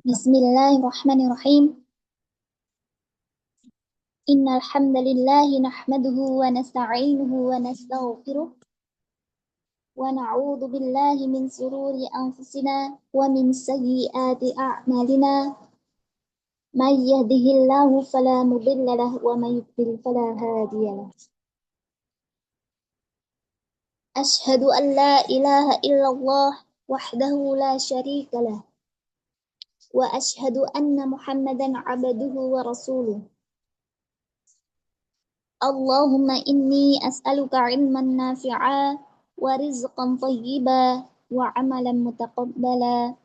Bismillahirrahmanirrahim. Innal hamdalillah nahmaduhu wa nasta'inuhu wa nastaghfiruh wa na'udzu billahi min shururi anfusina wa min sayyiati a'malina. May yahdihillahu fala mudilla lahu wa may yudlil fala hadiya lahu. Asyhadu an la ilaha illallah wahdahu la syarika lah wa asyhadu anna Muhammadan 'abduhu wa rasuluh. Allahumma inni as'aluka ilman nafi'a wa rizqan thayyiba wa amalan mutaqabbala.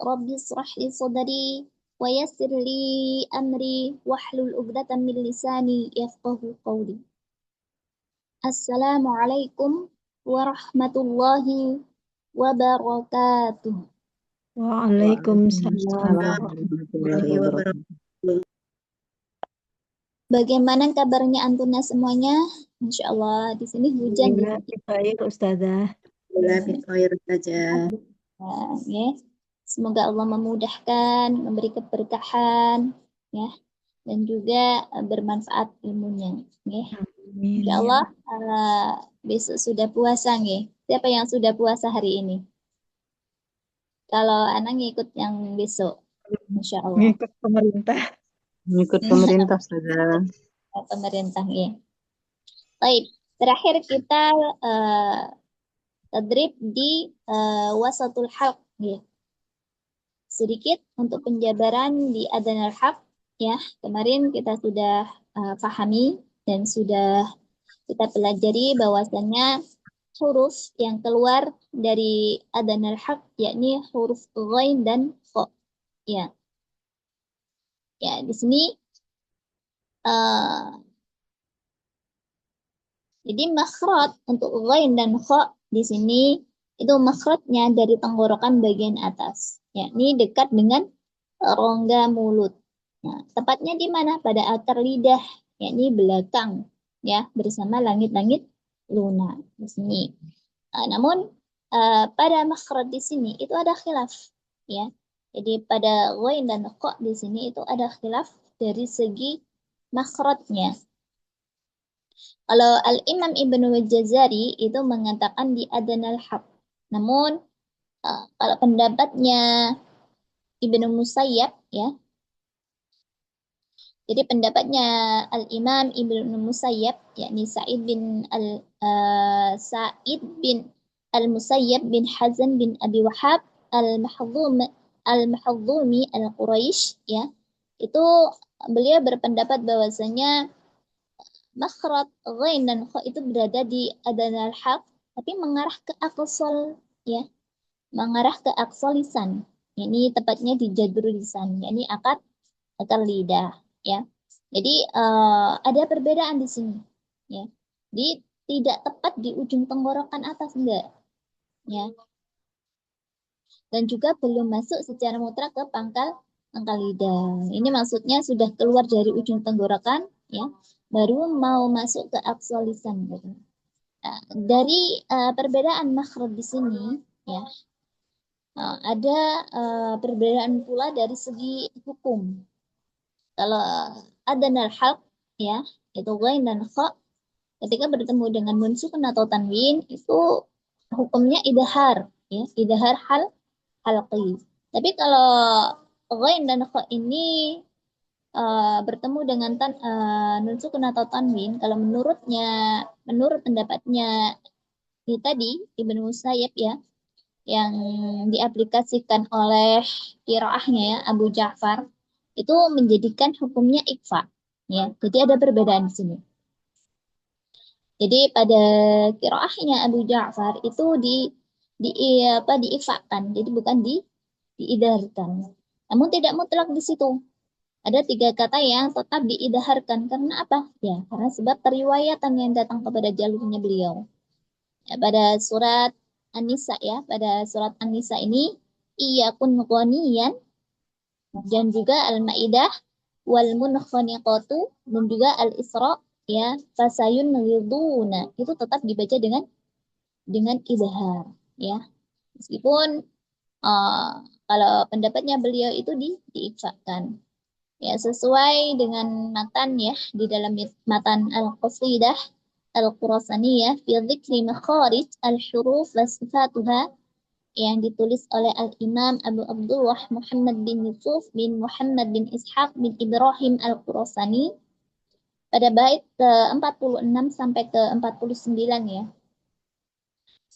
Rabbi israh li sadri wa yassir li amri wahlul 'uqdatam min lisani yafqahu qawli. Assalamualaikum warahmatullahi wabarakatuh. Waalaikumsalam warahmatullahi wabarakatuh. Bagaimana kabarnya Antuna semuanya? Masya Allah, di sini hujan. Baik, Ustazah. Baik saja. Ya. Semoga Allah memudahkan, memberi keberkahan, ya, dan juga bermanfaat ilmunya. Ya. Insya Allah besok sudah puasa, ya. Siapa yang sudah puasa hari ini? Kalau anak ngikut yang besok, Masya Allah. Ngikut pemerintah. Ngikut pemerintah saja. Pemerintah, ya. Baik, terakhir kita tadrib di wasatul halq, ya. Sedikit untuk penjabaran di adanal halq, ya. Kemarin kita sudah pahami dan sudah kita pelajari bahwasanya huruf yang keluar dari adanal halq yakni huruf ghain dan kha, ya. Ya, di sini jadi makhraj untuk ghain dan kha di sini itu makhrajnya dari tenggorokan bagian atas, yakni dekat dengan rongga mulut. Nah, tepatnya di mana? Pada akar lidah, yakni belakang, ya, bersama langit-langit lunak di sini. Namun pada makhraj di sini itu ada khilaf, ya. Jadi pada ghain dan kha di sini itu ada khilaf dari segi makhrajnya. Kalau Al-Imam Ibnu Jazari itu mengatakan di adanal halq. Namun kalau pendapatnya Ibnu Musayyab, ya. Jadi pendapatnya Al-Imam Ibnu Musayyab yakni Sa'id bin Al-Musayyab bin Hazan bin Abi Wahab Al-Mahdhumi Al-Quraisy, ya. Itu beliau berpendapat bahwasanya makhraj ghain dan kha itu berada di adanal halq tapi mengarah ke aqsal, ya. Mengarah ke aqsal lisan. Ini tepatnya di jadrul lisan, yakni akar lidah, ya. Jadi ada perbedaan di sini, ya. Jadi tidak tepat di ujung tenggorokan atas, enggak, ya. Dan juga belum masuk secara mutlak ke pangkal lidah. Ini maksudnya sudah keluar dari ujung tenggorokan, ya, baru mau masuk ke aqsal lisan, gitu. Nah, dari perbedaan makhraj di sini, ya, ada perbedaan pula dari segi hukum. Kalau adanal halq, ya, itu ghain dan kha, ketika bertemu dengan nun sukun atau tanwin itu hukumnya idhar, ya, idhar halqi. Tapi kalau ghain dan kha ini bertemu dengan nun sukun atau tanwin, kalau menurut pendapatnya ini tadi Ibnu Musayyab, ya, yang diaplikasikan oleh qiraahnya, ya, Abu Ja'far, itu menjadikan hukumnya ikfa, ya. Jadi ada perbedaan di sini. Jadi pada qiraahnya Abu Ja'far itu diifakan, jadi bukan diidharkan. Namun tidak mutlak di situ. Ada 3 kata yang tetap diidharkan. Karena apa? Ya, karena sebab periwayatan yang datang kepada jalurnya beliau. Ya, pada surat An-Nisa, ya, pada surat An-Nisa ini iyakun ghaniyan dan juga Al-Maidah wal munkhaniqatu dan juga Al-Isra, ya, fasayun ghiduna itu tetap dibaca dengan idhar, ya. Meskipun Kalau pendapatnya beliau itu diikfakan. Ya, sesuai dengan matan ya di dalam matan Al-Qasidah Al-Khurasaniyah fi dzikri makharij al-huruf wa sifatuha yang ditulis oleh Al-Imam Abu Abdullah Muhammad bin Yusuf bin Muhammad bin Ishaq bin Ibrahim Al-Khurasani pada bait ke-46 sampai ke-49 ya.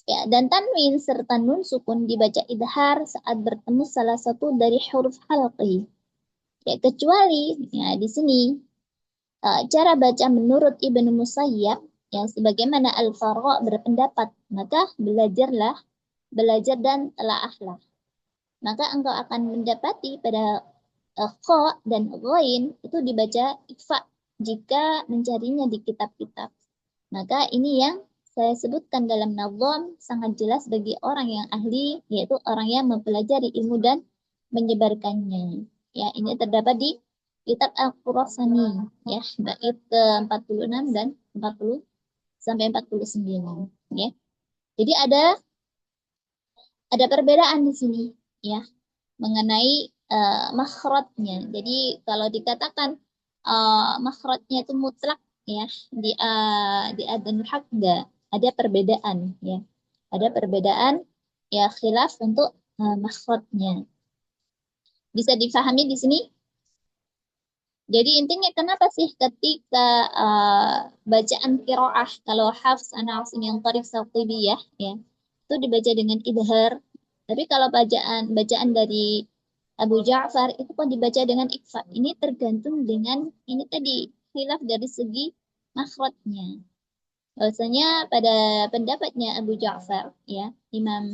Ya, dan tanwin serta nun sukun dibaca idhar saat bertemu salah satu dari huruf halqi. Ya, kecuali ya di sini cara baca menurut Ibnu Musayyab ya sebagaimana Al-Farra berpendapat, maka belajar dan telaahlah. Maka engkau akan mendapati pada kha dan ghain itu dibaca ikhfa jika mencarinya di kitab-kitab. Maka ini yang saya sebutkan dalam nazam sangat jelas bagi orang yang ahli, yaitu orang yang mempelajari ilmu dan menyebarkannya. Ya, ini terdapat di kitab Al-Khurasani, ya, bait ke-46 dan 40 sampai 49, ya. Jadi ada perbedaan di sini, ya, mengenai makhrajnya. Jadi kalau dikatakan makhrajnya itu mutlak, ya, di adzanul haq enggak, ada perbedaan, ya. Ada perbedaan ya khilaf untuk makhrajnya. Bisa difahami di sini? Jadi intinya kenapa sih ketika bacaan qiraah kalau Hafs, Asim yang Tariq Syatibiyah ya itu dibaca dengan idhar, tapi kalau bacaan dari Abu Ja'far itu kok dibaca dengan ikhfa. Ini tergantung dengan ini tadi khilaf dari segi makhrajnya. Bahwasanya pada pendapatnya Abu Ja'far ya, Imam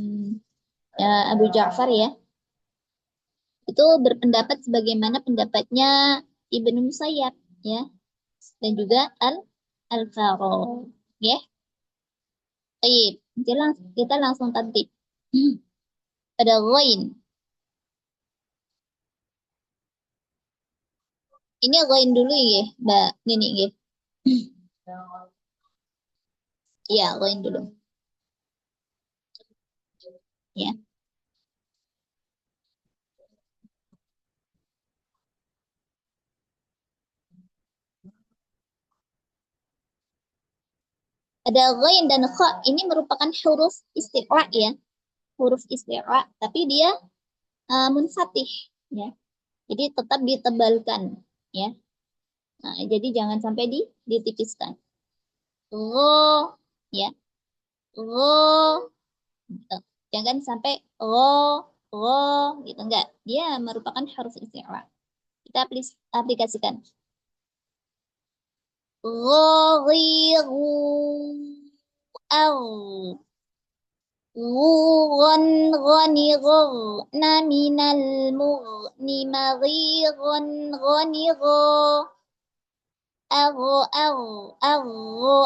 Abu Ja'far ya, itu berpendapat sebagaimana pendapatnya Ibnu Musayyab ya dan juga Al-Faro ya. Baik, kita langsung tertib. Pada ghain. Ini ghain dulu ya, Mbak Nini ya. Iya, ghain dulu. Ya. Ada ghain dan kha ini merupakan huruf istiqra ya. Huruf istiqra, tapi dia munfatih ya. Jadi tetap ditebalkan ya. Nah, jadi jangan sampai ditipiskan. Gho ya. Gho. Gitu. Jangan sampai gitu enggak. Dia merupakan huruf istiqra. Kita aplikasikan. Ghairiru au غن غنغرن من المغن مغيغا غنغا أغ أغ أغ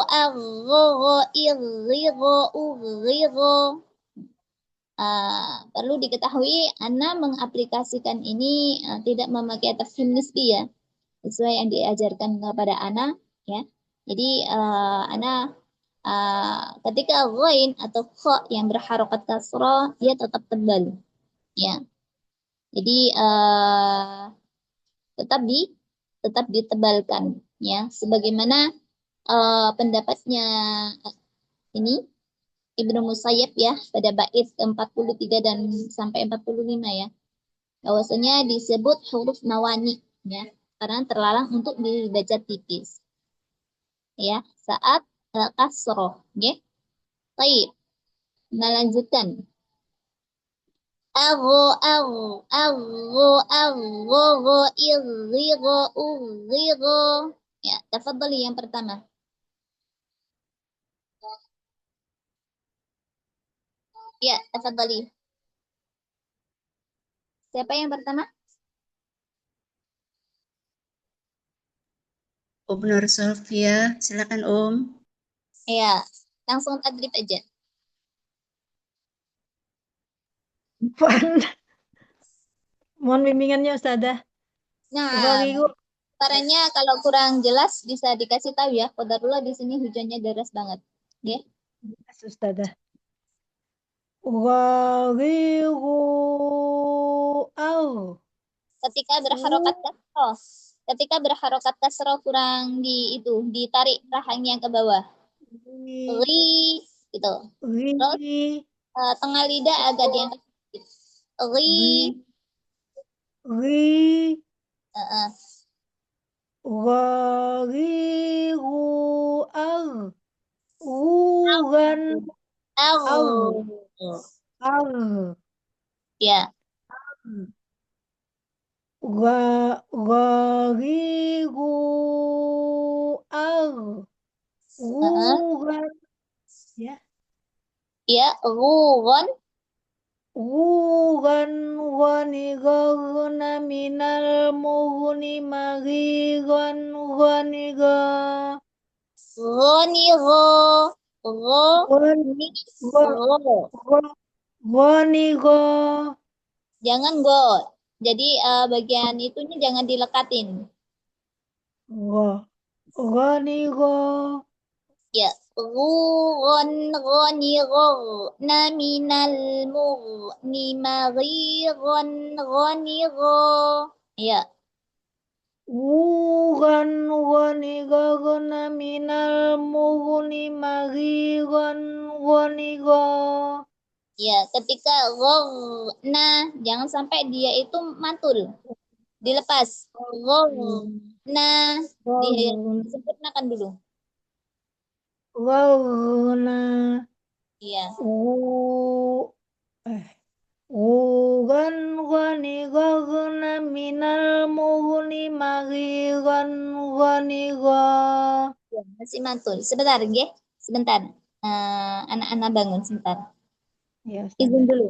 أغ إغغ أغغ. Perlu diketahui, Ana mengaplikasikan ini tidak memakai tafhim nisbi ya, sesuai yang diajarkan kepada Ana ya. Jadi Ana ketika ghain atau kha yang berharokat kasrah dia tetap tebal ya. Jadi tetap ditebalkan ya sebagaimana pendapatnya ini Ibnu Musayyab ya pada bait ke-43 dan sampai 45 ya. Bahwasanya disebut huruf mawani ya karena terlarang untuk dibaca tipis. Ya, saat kasroh, ya. Baik. Nah, lanjutkan. Agho, agho, agho, agho, irghigo, urghigo. Ya, tafadhali yang pertama. Ya, tafadhali. Siapa yang pertama? Nur Sofia, silakan Om. Ya, langsung tadrib aja. Mohon bimbingannya Ustazah. Nah, Gharigu. caranya kalau kurang jelas bisa dikasih tahu ya. Qadarullah di sini hujannya deras banget. Ya. Ustazah. Gharigu au. Ketika berharokat kasroh. Ketika berharokat kasroh kurang ditarik rahangnya ke bawah. Ri, Ri, gitu. Terus ri, tengah lidah agak diangkat sedikit. Ri, ri, ri, uh, ru, ar, rugan, ar, au. ar, Ya, ru, ar, uh, rugan, ya, ya, rugon, rugan, wanigarna minal mughni maghigan, wanigar. roni, ro, ro, Gon, ni, go, ro. go, goni, go, Jangan go. Jadi bagian itunya jangan dilekatin. go, goni, go, Ya, rugon, roni, ro. Na minal ni maghigon, roni, ro. Ya, wugan, goni, gagona, minal, muguni, magigon, goni, go, ya. Ketika ro, nah jangan sampai dia itu mantul, dilepas. Ro, nah gagona, disempurnakan dulu. gagona, Iya. wu, eh, wugan, goni, gagona, minal, muguni, magigon, goni, go. Ya, masih mantul. Sebentar, nggih. Sebentar. Anak-anak bangun sebentar. Ya, Izin Ustazah. dulu.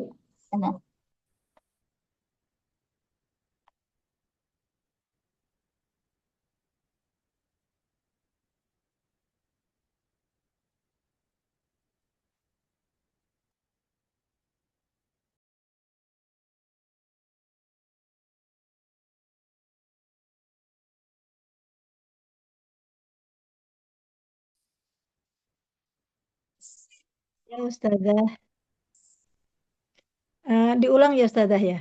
Anak. Ya, Ustazah. Diulang ya, Ustazah ya.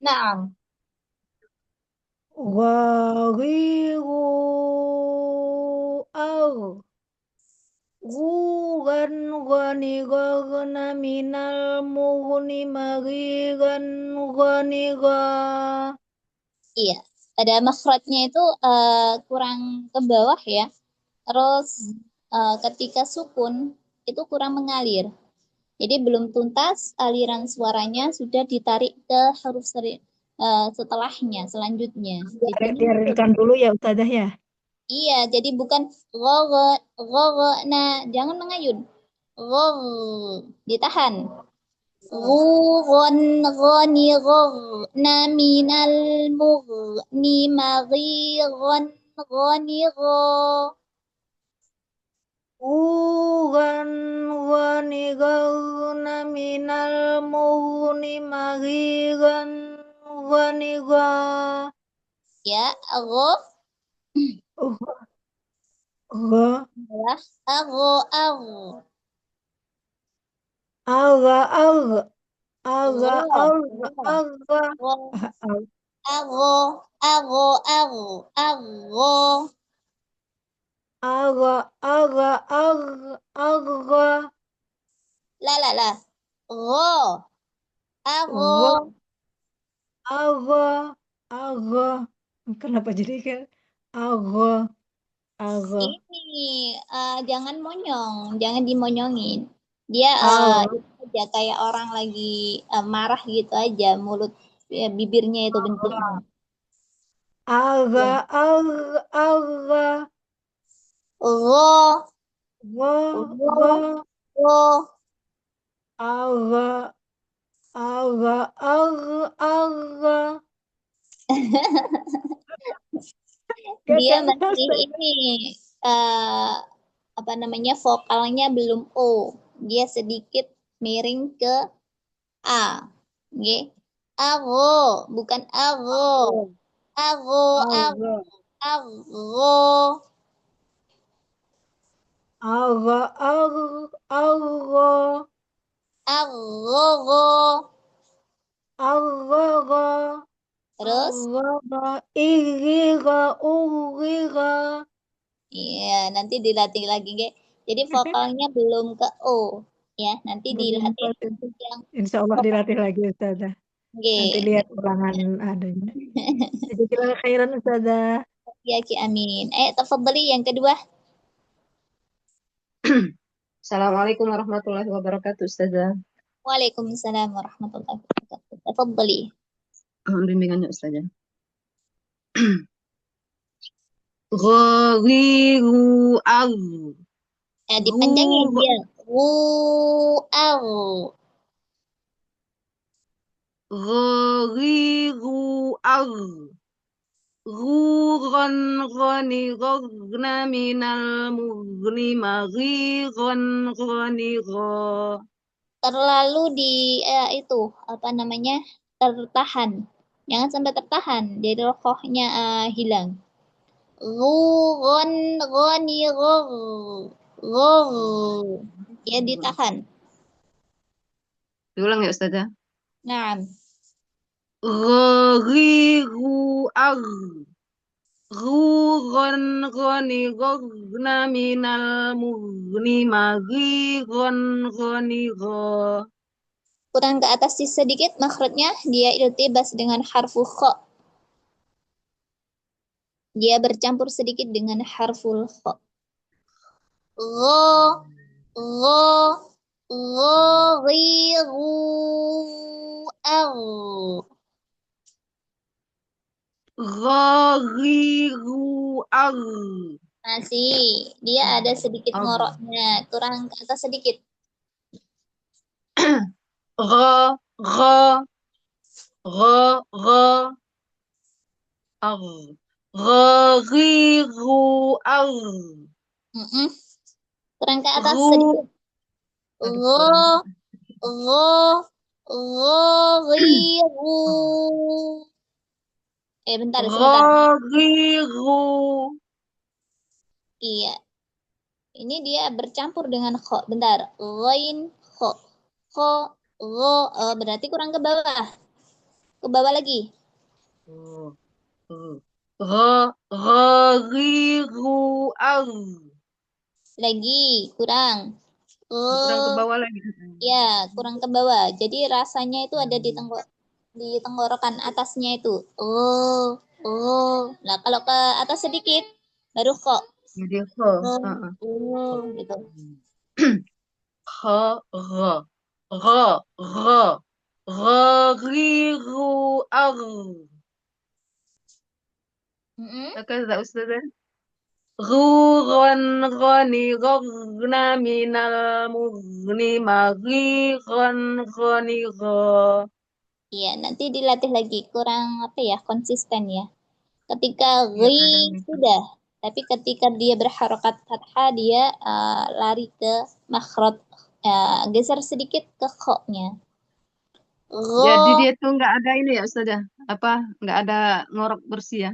Naam. Waghiru au gugan gani gagna minal mughni maghigan gani ga. Iya. Pada makhrajnya itu kurang ke bawah ya. Terus ketika sukun itu kurang mengalir. Jadi belum tuntas aliran suaranya sudah ditarik ke huruf setelahnya, selanjutnya. Jadinya Diarirkan dulu ya, Ustazah ya. iya, jadi bukan gogo, gogo. Nah, jangan mengayun. Gogo, ditahan. Gugon, goni, gog. Na minal ni maghigon, goni, go. Gugan gani gagna minal mughni maghigan gani ga. Ya, go Ga adalah ago, ago. aga aga aga Go, aga go, aga go. aga Ago, ago, ago, ago. aga aga aga aga La, la, la. Go, ga ago. aga aga kenapa jadi kan aga aga Ini jangan monyong, jangan dimonyongin. Dia aga itu aja kayak orang lagi marah gitu aja, mulut bibirnya itu bentuknya. aga Ya. aga aga Go, ga ga go, go. aga aga aga aga Dia Gak masih kerasa. ini eh apa namanya vokalnya belum O. Dia sedikit miring ke A. Oke. Ago, bukan ago. Ago, ago, Aga ago. aga aga aga. Agogo. Argara. Terus, Argara. Iriga. Uriga. iya, nanti dilatih lagi, Ge. Jadi vokalnya belum ke O, ya. Nanti Belum dilatih pada. yang Insya Allah vokal dilatih lagi Ustazah. Nanti G. lihat ulangan adanya. Jazakallah khairan Ustazah. Ya, Ki Amin. Tafadhali yang kedua. Assalamualaikum warahmatullahi wabarakatuh, Ustazah. Waalaikumsalam warahmatullahi wabarakatuh. Tafadhali. Mohon bimbingannya, Ustazah. Ghawiru ar. Dipanjangin Ru. dia. Au. Ghawiru ar. Ruran rani ragna minal mugni maghiran rani ra. Terlalu di itu apa namanya? Tertahan. Jangan sampai tertahan. Jadi rokohnya hilang. Ron roni ror. Ror. Ya ditahan. Diulang ya, Ustazah. Nah, Ghawiru ar. Ruron roni ragna minal mugni maghiran rani ra. kurang ke atas sedikit makhrajnya dia iltibas dengan harfu kha. Dia bercampur sedikit dengan harful kha. Gha gha ghawiru ar. Ghawiru ar. Masih, dia ada sedikit Ar. ngoroknya, kurang ke atas sedikit. Gha gha gha gha ar. Ghawiru ar. Mm-mm. Kurang ke atas Ru. sedikit. Aduh, Gha kurang. gha ghawiru. Bentar, sebentar. Ghawiru. Iya, ini dia bercampur dengan kho. Bentar. Ghain kho. Kho, gho. Berarti kurang ke bawah. Ke bawah lagi. Oh, oh. Ghawiru ar. Lagi, kurang. Kurang ke Oh, bawah lagi. ya, kurang ke bawah. Jadi rasanya itu ada di tenggorokan atasnya itu. Oh, oh. Nah, kalau ke atas sedikit, baru kho. Jadi kha. Oh, oh, gitu. Kha gha. Gha gha. Ghawiru ar. Mm-mm. هكذا أستاذة. غورا غني غرنا من المغن مغيغا غنيغا. Iya, nanti dilatih lagi. Kurang apa ya, konsisten ya. Ketika Ya kadang ghi gitu. sudah, tapi ketika dia berharokat fathah dia lari ke makhraj, geser sedikit ke kho-nya. Jadi Gho, dia tuh nggak ada ini ya Ustazah. Apa nggak ada ngorok bersih ya?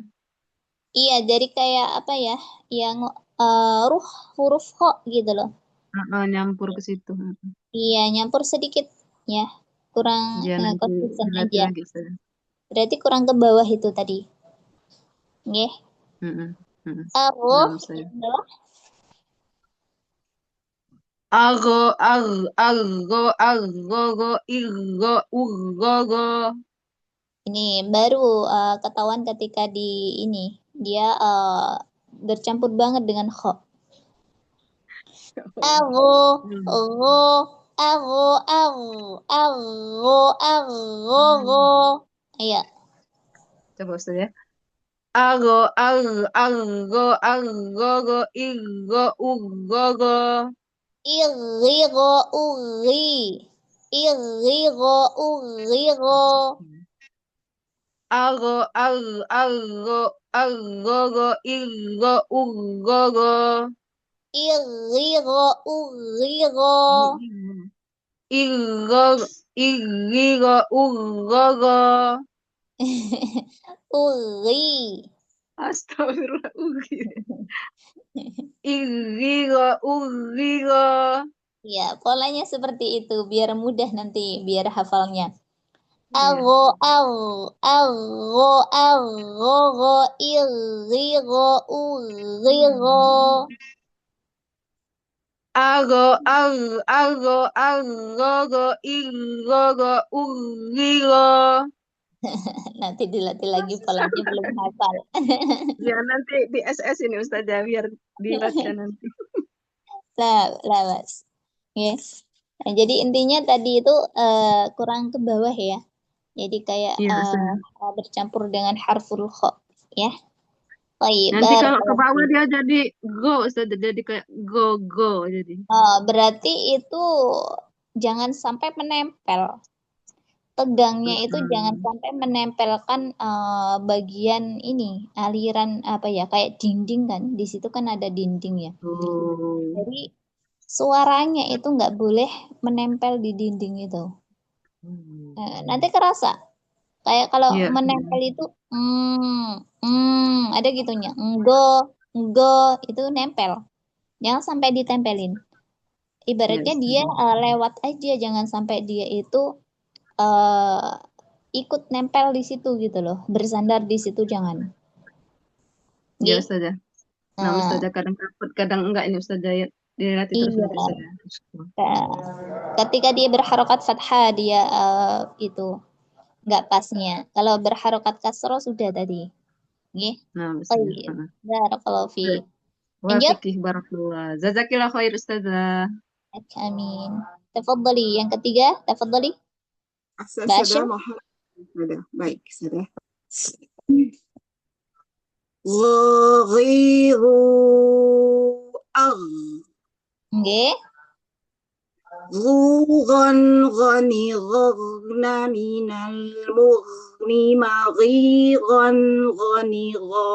iya jadi kayak apa ya, yang ruh huruf kho gitu loh. Nyampur ke situ. Iya, nyampur sedikit ya, kurang Ya nanti konsisten dilatih aja. lagi Ustazah. Berarti kurang ke bawah itu tadi. Nggih. Mm-mm. Mm-mm. Arroh Nah Ustazah. yang bawah. Ago ag ago ago irgo urgo. Ini baru ketahuan ketika di ini dia bercampur banget dengan kho. Ago, Hmm. go, ago, ago, ago, ago. Iya, Coba Ustazah ya. Ago, argo, argo, irgo, urgo. irigo, uri, irigo, urigo, Ago, argo, irgo, urgo. irigo, urigo. Irgo, irgo, urgo. Uri. Astagfirullah, irgo, urgo. Ya, polanya seperti itu biar mudah nanti biar hafalnya. Iya. Agho, agho, agho, agho, go, iri, go, uri, go. Ago, ago, agogo, igogo, ugigo. Nanti dilatih lagi polanya belum hafal. Ya nanti di SS ini Ustazah biar dibaca nanti. Lah, Mas. Yes. Nah, jadi intinya tadi itu kurang ke bawah ya. Jadi kayak Iya Ustazah. bercampur dengan harful kha ya. Baik, Nanti kalau ke barakallahu bawah fiik. dia jadi go Ustazah, jadi kayak go go jadi. Berarti itu jangan sampai menempel. Tegangnya itu jangan Mm-mm. sampai menempelkan bagian ini, aliran apa ya, kayak dinding kan. Di situ kan ada dinding ya. Oh. Jadi suaranya itu nggak boleh menempel di dinding itu. Nanti kerasa. Kayak kalau Iya. menempel itu, ada gitunya. Enggo, itu nempel. Jangan sampai ditempelin. Iya Ibaratnya dia Ustazah. lewat aja, jangan sampai dia itu eh ikut nempel di situ gitu loh, bersandar di situ jangan. Iya Nggih. Ustazah. Nah Nah, Ustazah kadang takut, kadang enggak ini Ustazah ya. Dilatih terus iya. nanti Ustazah. Nah, ketika dia berharokat fathah dia itu nggak pasnya. Kalau berharokat kasroh sudah tadi. Nggih. Nah Ustazah. Baik. Barakallahu fiik. Baik. Wah, Lanjut. fikih barakallah. Jazakillah khair Ustazah. Amin. Tafadhali yang ketiga, tafadhali. Sudah, Bashir. mohon. Sudah, baik, sudah. Ghiru agh. Nggih. Ghuran ghani ghagna minal mughni maghiran ghani gha.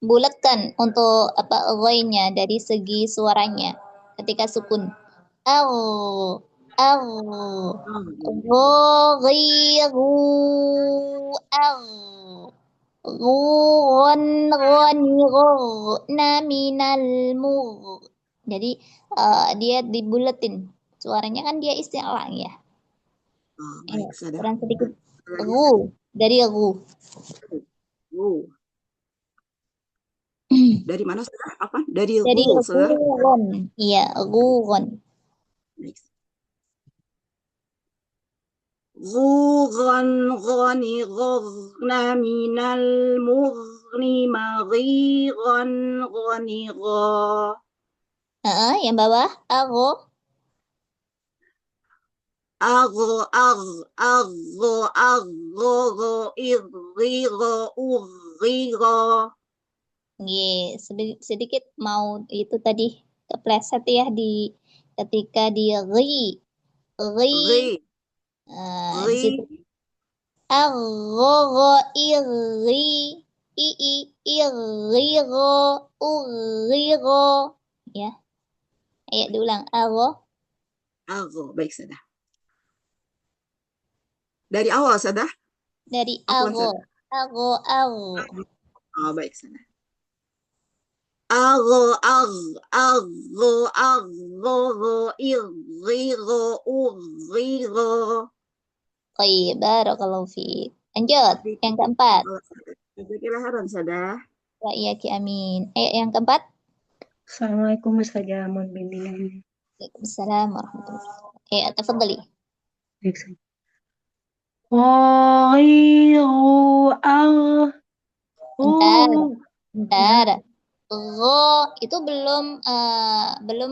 Bulatkan untuk apa ghainnya dari segi suaranya ketika sukun. Au, au, ghiru, au. Ghun, ghani, ghurna minal mugh. Jadi dia dibulatin. Suaranya kan dia istilah ya. Baik, sudah. Kurang sedikit Lagi ru dari ru. Ghu. Dari mana sudah? Apa? Dari Dari ghu, sudah. ghurun. Iya, ghurun. Baik. Ghuran ghani ghagna minal mughni maghiran ghani gha. Yang bawah ago. Agho, agh, agho, agho, gho, irghigo, urghigo. Sedikit mau itu tadi kepleset ya di ketika di ri, Ghi, di ghi, situ aghogo iri i irigo urigo ya. Ayo diulang agho agho. Baik, sudah. Dari awal, sudah. dari Afwan, agho sudah. agho Baik, sudah. Agho, agh, agho, agho, gho, irghigo, urghigo. Baik, barakallahu fiik. Lanjut yang keempat. Jazakallah khairan, sudah. Wa iyaki amin. Yang keempat. Assalamualaikum Ustazah, mohon bimbingan. Waalaikumsalam warahmatullahi wabarakatuh. Tafadhali. Ghairu agh. Bentar, Oh, bentar. Gho itu belum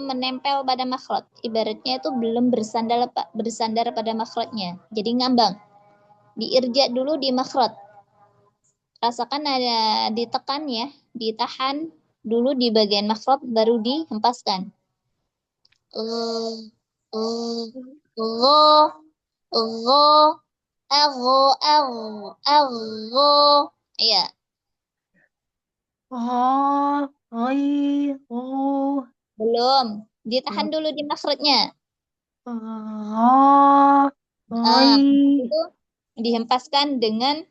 menempel pada makhraj. Ibaratnya itu belum bersandar pada makhrajnya. Jadi ngambang. Diirja dulu di makhraj. Rasakan ada ditekan ya, ditahan dulu di bagian makhraj baru dihempaskan. Gho, gho, agho, agho, agho. Iya, ghairu belum. Ditahan dulu di makhrajnya. ghai. Itu dihempaskan dengan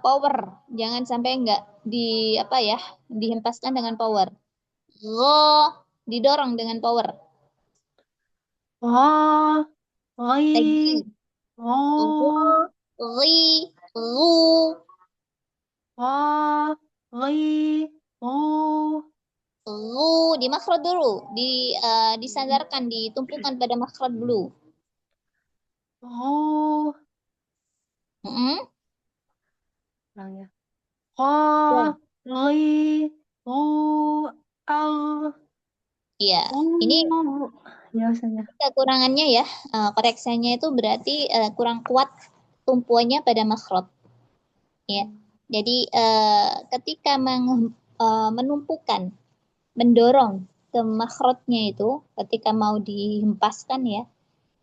power. Jangan sampai enggak di apa ya, dihempaskan dengan power. Go, didorong dengan power. Ghai. Lagi. Ro, ri, ru. Ra, Ri, Ru. Ru di makhraj dulu, disandarkan, ditumpukan pada makhraj dulu. Ru. Mm-mm. Ulang ya. Ya. Ra, Ri, Ru, Ar. Iya, ini Ya, usahanya. kekurangannya ya, koreksinya itu berarti kurang kuat tumpuannya pada makhraj. Ya, jadi ketika menumpukan, mendorong ke makhrajnya itu, ketika mau dihempaskan ya,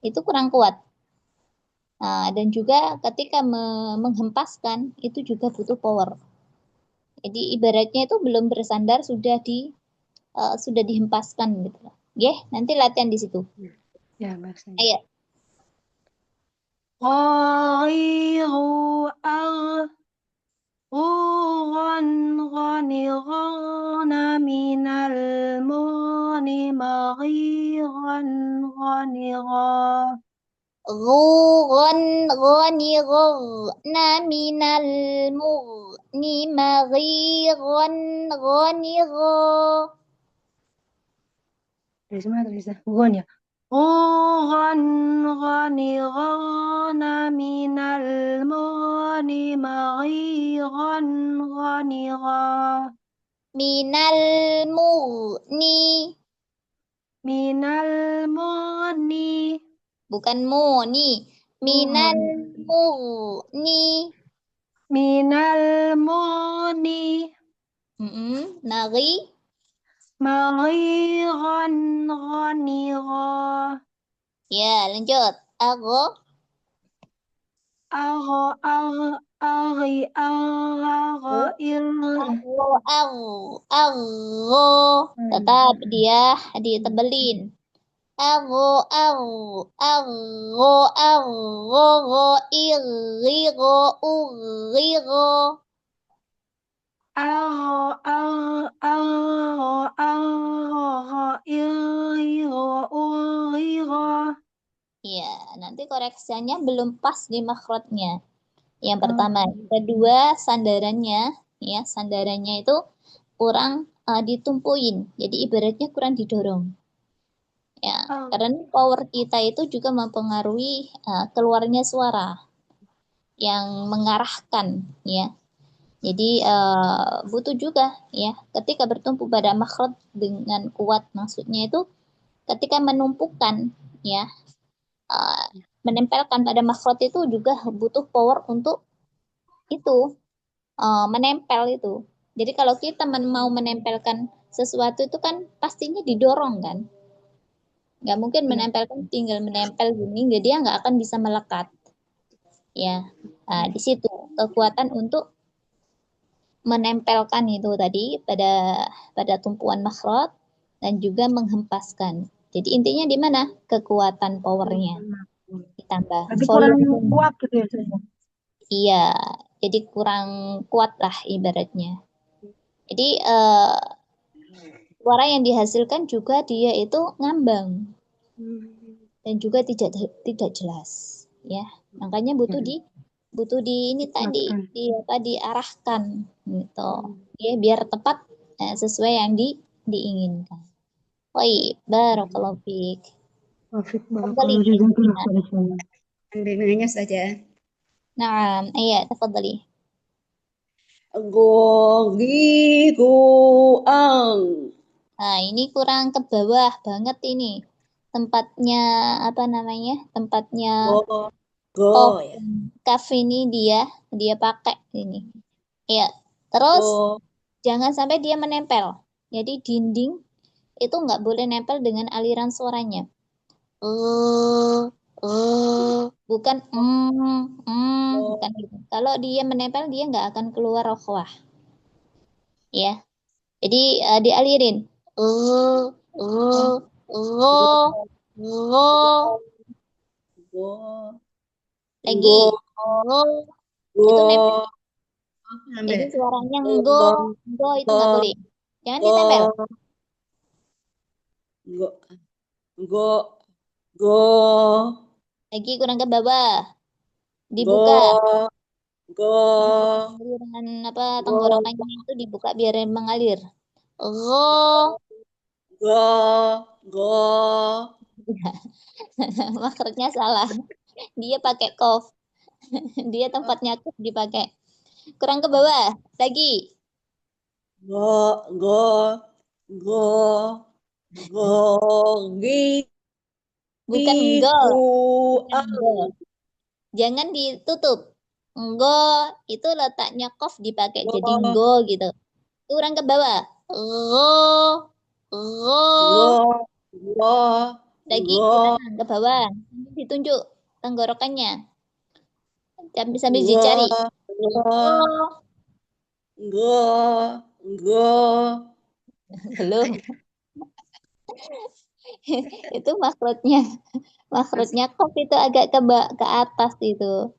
itu kurang kuat. Dan juga ketika menghempaskan itu juga butuh power. Jadi ibaratnya itu belum bersandar sudah dihempaskan gitu. Oke, nanti latihan di situ. Ya, bahasanya. Ayo. Ghairu ar Ghuran ghani ghana minal muni maghiran ghani gha Ghuran ghani ghana minal mughni maghiran ghani gha. Dari mana tulisnya? Ghuran ya? Ghuran ghani ghana minal muni maghiran ghani gha Minal mughni. minal muni Bukan muni. Minal mughni. minal muni Naghi. maghiran ghani gha Ya, lanjut. Agho. Agho aghi agha il Agho. Agho. Tetap dia ditebelin. Agho. Agho. Agho. Irgho. Urgho. agho agha il Ya, nanti koreksinya belum pas di makhrajnya. Yang pertama, yang kedua sandarannya itu kurang ditumpuin. Jadi ibaratnya kurang didorong. Ya, karena power kita itu juga mempengaruhi keluarnya suara yang mengarahkan, ya. Jadi butuh juga, ya, ketika bertumpu pada makhraj dengan kuat, maksudnya itu ketika menumpukan, ya, menempelkan pada makhraj itu juga butuh power untuk itu menempel itu. Jadi kalau kita mau menempelkan sesuatu itu kan pastinya didorong kan. Nggak mungkin menempelkan tinggal menempel gini, jadi dia nggak akan bisa melekat. Ya, di situ kekuatan untuk menempelkan itu tadi pada tumpuan makhraj dan juga menghempaskan. Jadi intinya di mana? Kekuatan powernya ditambah Tapi kurang volume. kuat gitu ya saya. Iya, jadi kurang kuat lah ibaratnya. Jadi suara yang dihasilkan juga dia itu ngambang dan juga tidak jelas, ya. Makanya butuh di ini tadi diarahkan gitu, ya, biar tepat sesuai yang diinginkan. Baik, barakallahu fiik. Wafik Tafadhali barakallahu ya jazakallah Sabrina. khairan. Ambilnya saja. Naam, iya, tafadhali. Gogigoang. Nah, ini kurang ke bawah banget ini. Tempatnya apa namanya? Tempatnya Go, kof go ya. kaf ini dia pakai ini. Ya. Terus Go, jangan sampai dia menempel. Jadi dinding itu nggak boleh nempel dengan aliran suaranya. Bukan bukan gitu. Kalau dia menempel dia nggak akan keluar rokhwah. Ya. Jadi dialirin. go, go, Lagi. go, Itu nempel. go. Jadi Ambil. suaranya Go, itu nggak boleh. Jangan ditempel. go, go, go, go. Lagi kurang ke bawah. Dibuka. Go. Aliran apa Go. tenggorokannya itu dibuka biar mengalir. Go. Go. Go. Makrotnya salah. Dia pakai kof. Dia tempatnya kof dipakai. Kurang ke bawah. Lagi. Go. Go. Go. Go. Gi. Bukan go. Gu. Bukan go. Jangan ditutup. Go itu letaknya kof dipakai jadi Go. go gitu. Kurang ke bawah. Go. Go. Go. Go. Lagi Go. ke bawah. Ditunjuk tenggorokannya. Sambil Go. dicari. Go. Go. Go. Go. Belum. Itu makrotnya. Makrotnya kof itu agak ke atas itu.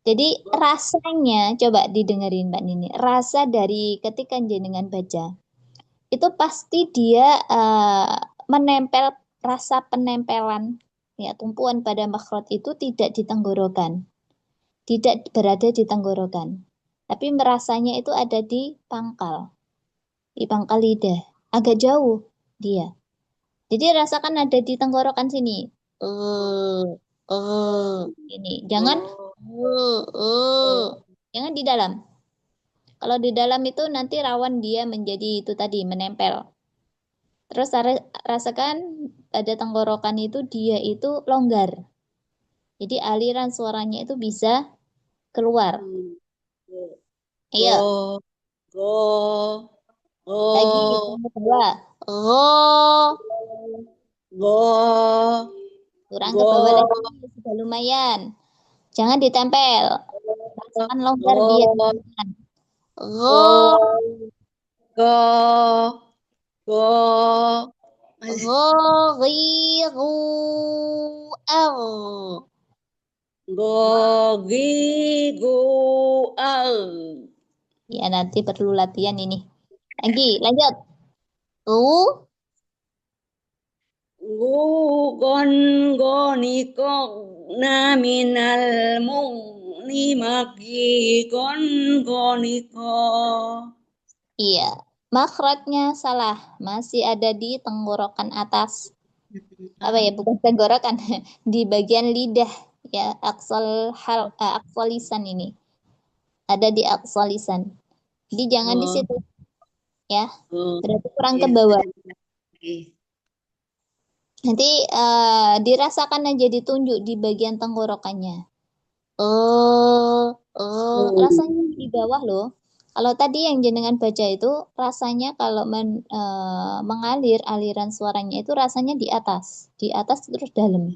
Jadi rasanya coba didengerin Mbak Nini. Rasa dari ketika jenengan baca itu pasti dia menempel, rasa penempelan ya tumpuan pada makrot itu tidak di tenggorokan, tidak berada di tenggorokan, tapi merasanya itu ada di pangkal lidah, agak jauh dia. Jadi rasakan ada di tenggorokan sini. Ini jangan jangan di dalam. Kalau di dalam itu nanti rawan dia menjadi itu tadi menempel. Terus rasakan pada tenggorokan itu dia itu longgar. Jadi aliran suaranya itu bisa keluar. Ayo, Go. Go. lagi yang kedua. Oh, Go. kurang ke Go. bawah lagi sudah lumayan. Jangan ditempel. Rasakan longgar dia. Go. Oh, Go. Go. oh, ri, ru, au. Go. Gi. Gu. Al. Ya nanti perlu latihan ini. Lagi, lanjut. Gon goni kok naminal mung ni maki gon goni ko. Iya, makrotnya salah. Masih ada di tenggorokan atas. Apa ya? Bukan tenggorokan, di bagian lidah ya, aksal lisan ini. Ada di aksal lisan. Jadi jangan di situ ya. Berarti kurang ke bawah. Nanti dirasakan aja ditunjuk di bagian tenggorokannya. Rasanya di bawah loh. Kalau tadi yang jenengan baca itu rasanya kalau mengalir aliran suaranya itu rasanya di atas terus dalam.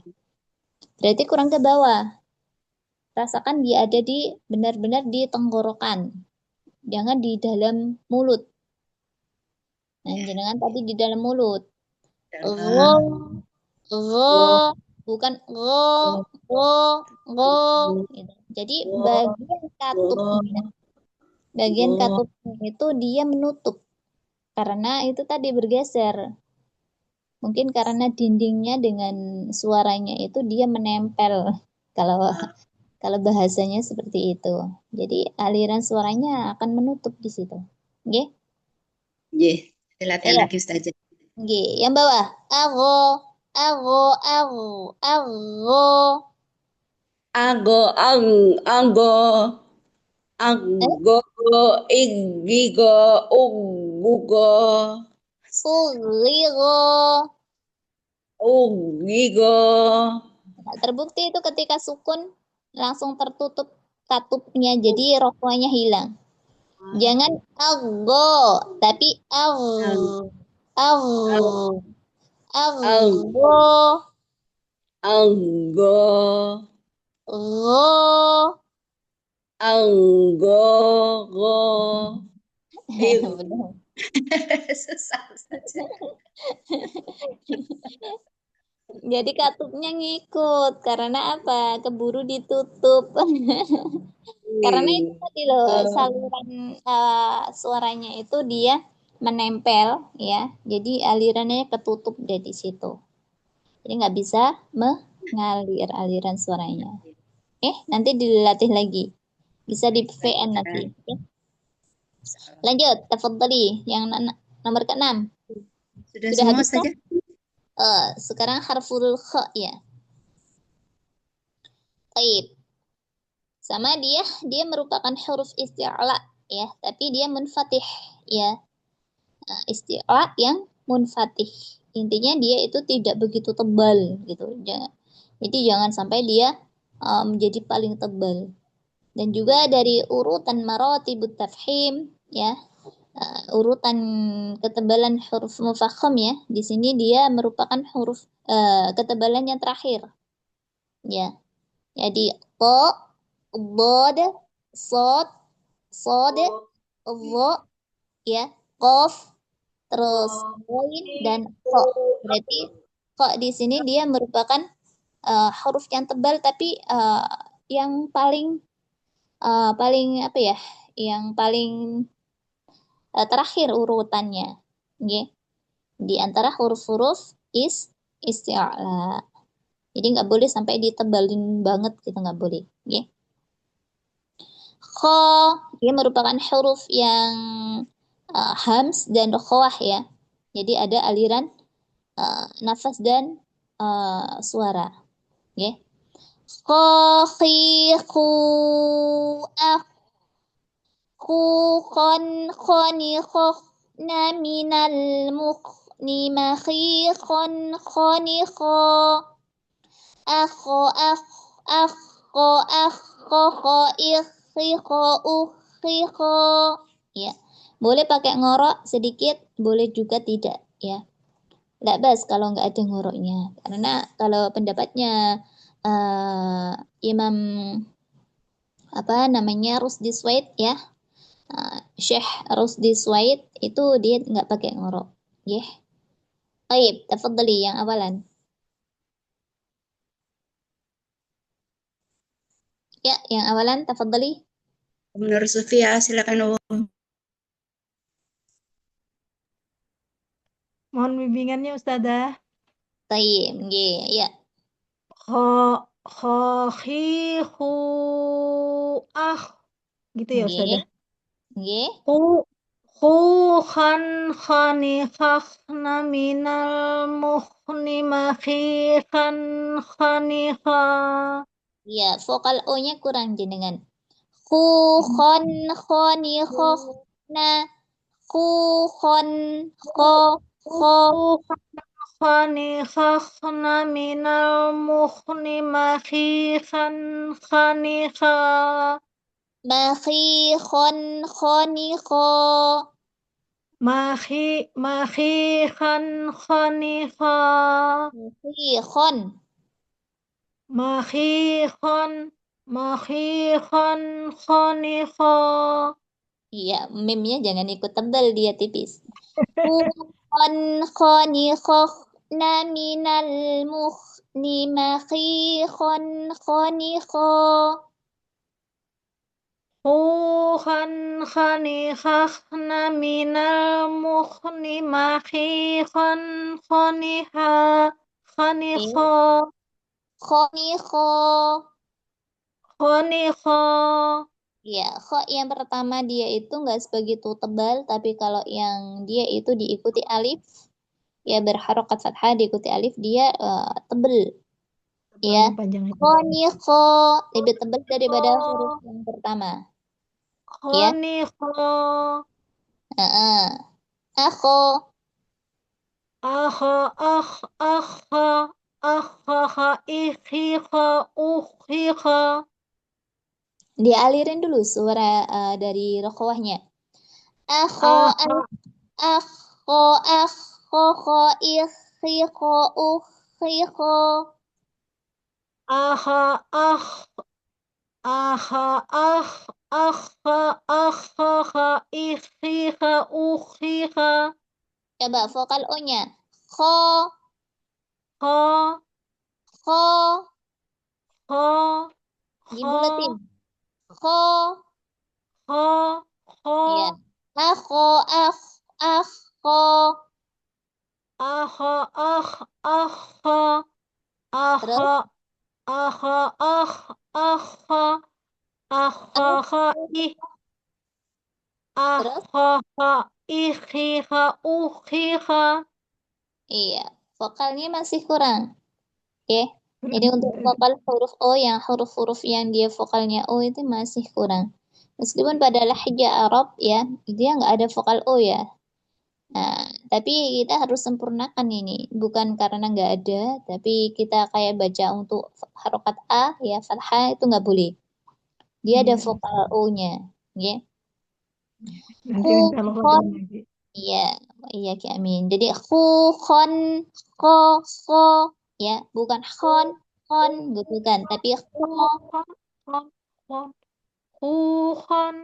Berarti kurang ke bawah. Rasakan dia ada di benar-benar di tenggorokan, jangan di dalam mulut. Nah, jenengan tadi di dalam mulut. Bukan gitu. Jadi bagian katupnya itu dia menutup karena itu tadi bergeser. Mungkin karena dindingnya dengan suaranya itu dia menempel. Kalau kalau bahasanya seperti itu. Jadi aliran suaranya akan menutup di situ. Oke? Latihan Iya. lagi Ustazah. Oke, yang bawah. Ago, ago, ago, ago. Ago igigo ugugo Uligo. ugigo. Nah, terbukti itu ketika sukun langsung tertutup katupnya, jadi rokonya hilang. Jangan ago, tapi ago. Ago. Ago. Anggo Go. anggo go. Benar. Susah Ustazah. Jadi katupnya ngikut karena apa? Keburu ditutup. Karena itu tadi loh saluran suaranya itu dia menempel ya. Jadi alirannya ketutup dari situ. Jadi nggak bisa mengalir aliran suaranya. Nanti dilatih lagi. Bisa di VN nanti. Oke. Lanjut, tafadhali yang nomor ke-6. Sudah Sudah semua habis kah? saja? Sekarang harful kha ya. Baik. Sama dia merupakan huruf isti'la ya, tapi dia munfatih ya. Isti'la yang munfatih. Intinya dia itu tidak begitu tebal gitu. Jadi jangan sampai dia menjadi paling tebal. Dan juga dari urutan maratibut tafhim ya, urutan ketebalan huruf mufakham ya. Di sini dia merupakan huruf ketebalan yang terakhir. Ya. Jadi to, bod, sod, sod, dha, ya, qaf, terus ghain dan kha. Berarti kha di sini dia merupakan huruf yang tebal tapi yang paling apa ya? Yang paling terakhir urutannya. Nggih. Di antara huruf-huruf isti'la. Jadi nggak boleh sampai ditebalin banget gitu, nggak boleh. Nggih. Kha dia merupakan huruf yang hams dan rokhawah ya. Jadi ada aliran nafas dan suara. Okay. Kha, khi, khu, ah, khu, khon, khoni, khoh, na, minal, mukh, ni, ma, khi, khon, khoni, kho, akho, akho, akho, kho, kho, kho. Ya. Boleh pakai ngorok sedikit, boleh juga tidak ya. Tidak bas kalau nggak ada ngoroknya. Karena kalau pendapatnya Imam apa namanya Rusdi Swaid ya, Syekh Rusdi Swaid itu dia nggak pakai ngorok. Ya. Baik, tafadhali yang awalan. Ya, yang awalan tafadhali. Menurut Sofia, silakan. Mohon bimbingannya Ustazah. Baik, ya. Kho, kho, khi, khu, ah. Gitu ya Ustazah. Nggih. Khu, khan, khani, khakhna, minal, mukhni, makhi, khan, khani, kha. Ya, vokal O-nya kurang jenengan. Khu, khon, khoni, khoh, na, khu, khon, kho, kho. Khani, khakhna, minal, mukhni, makhi, khan, khani, kha. Makhi, khon, khoni, kho. Makhi, khan, khani, kha. Makhi, khon. Makhi, khon, khani, kha. Iya, meme-nya jangan ikut tebal, dia tipis. Khu, khon, khoni, khoh, na, minal, mukhni, makhi, khon, khoni, kho. Khan, khani, khakhna, minal, mukhni, makhi, khan, khani, ha. Khani, kha. Khoni, kho. Khani, kha. Ya, kho yang pertama dia itu nggak sebegitu tebal, tapi kalau yang dia itu diikuti alif, ya berharokat fathah diikuti alif, dia tebal. Ya, Panjangnya. khoni, kho lebih tebal daripada huruf yang pertama. Ya, Khani, kha. akho. Akha, akha, akha, ikhi, kha, ukhi, kha. Dialirin dulu suara dari rokhawahnya. Akho, Akha, akho, akho, kho, ikhi, kho, ukhi, kho. akha, akha, akha, ikhi, kha, ukhi, kha. Coba vokal O-nya. Kho, Kha, kho. kha, kha, Dibulatin. Kho. kha, kha. Ya. Akho, akho. Akha, akha, Terus akha, akha, akhaha, ih, Terus, akhaha, ikhiha, ukhiha. iya, vokalnya masih kurang. Oke. Jadi untuk vokal huruf O yang huruf-huruf yang dia vokalnya O itu masih kurang. Meskipun pada lahja Arab ya, dia nggak ada vokal O ya. Nah, tapi kita harus sempurnakan ini. Bukan karena nggak ada, tapi kita kayak baca untuk harokat A ya, fathah itu nggak boleh. Dia ada vokal O-nya. Ya. Nanti minta Allah Khon, lagi. iya, iya Ki Amin. Jadi khon, kho, kho, ya, bukan khon, gitu kan. Tapi kho, Khon, khon, khukhon.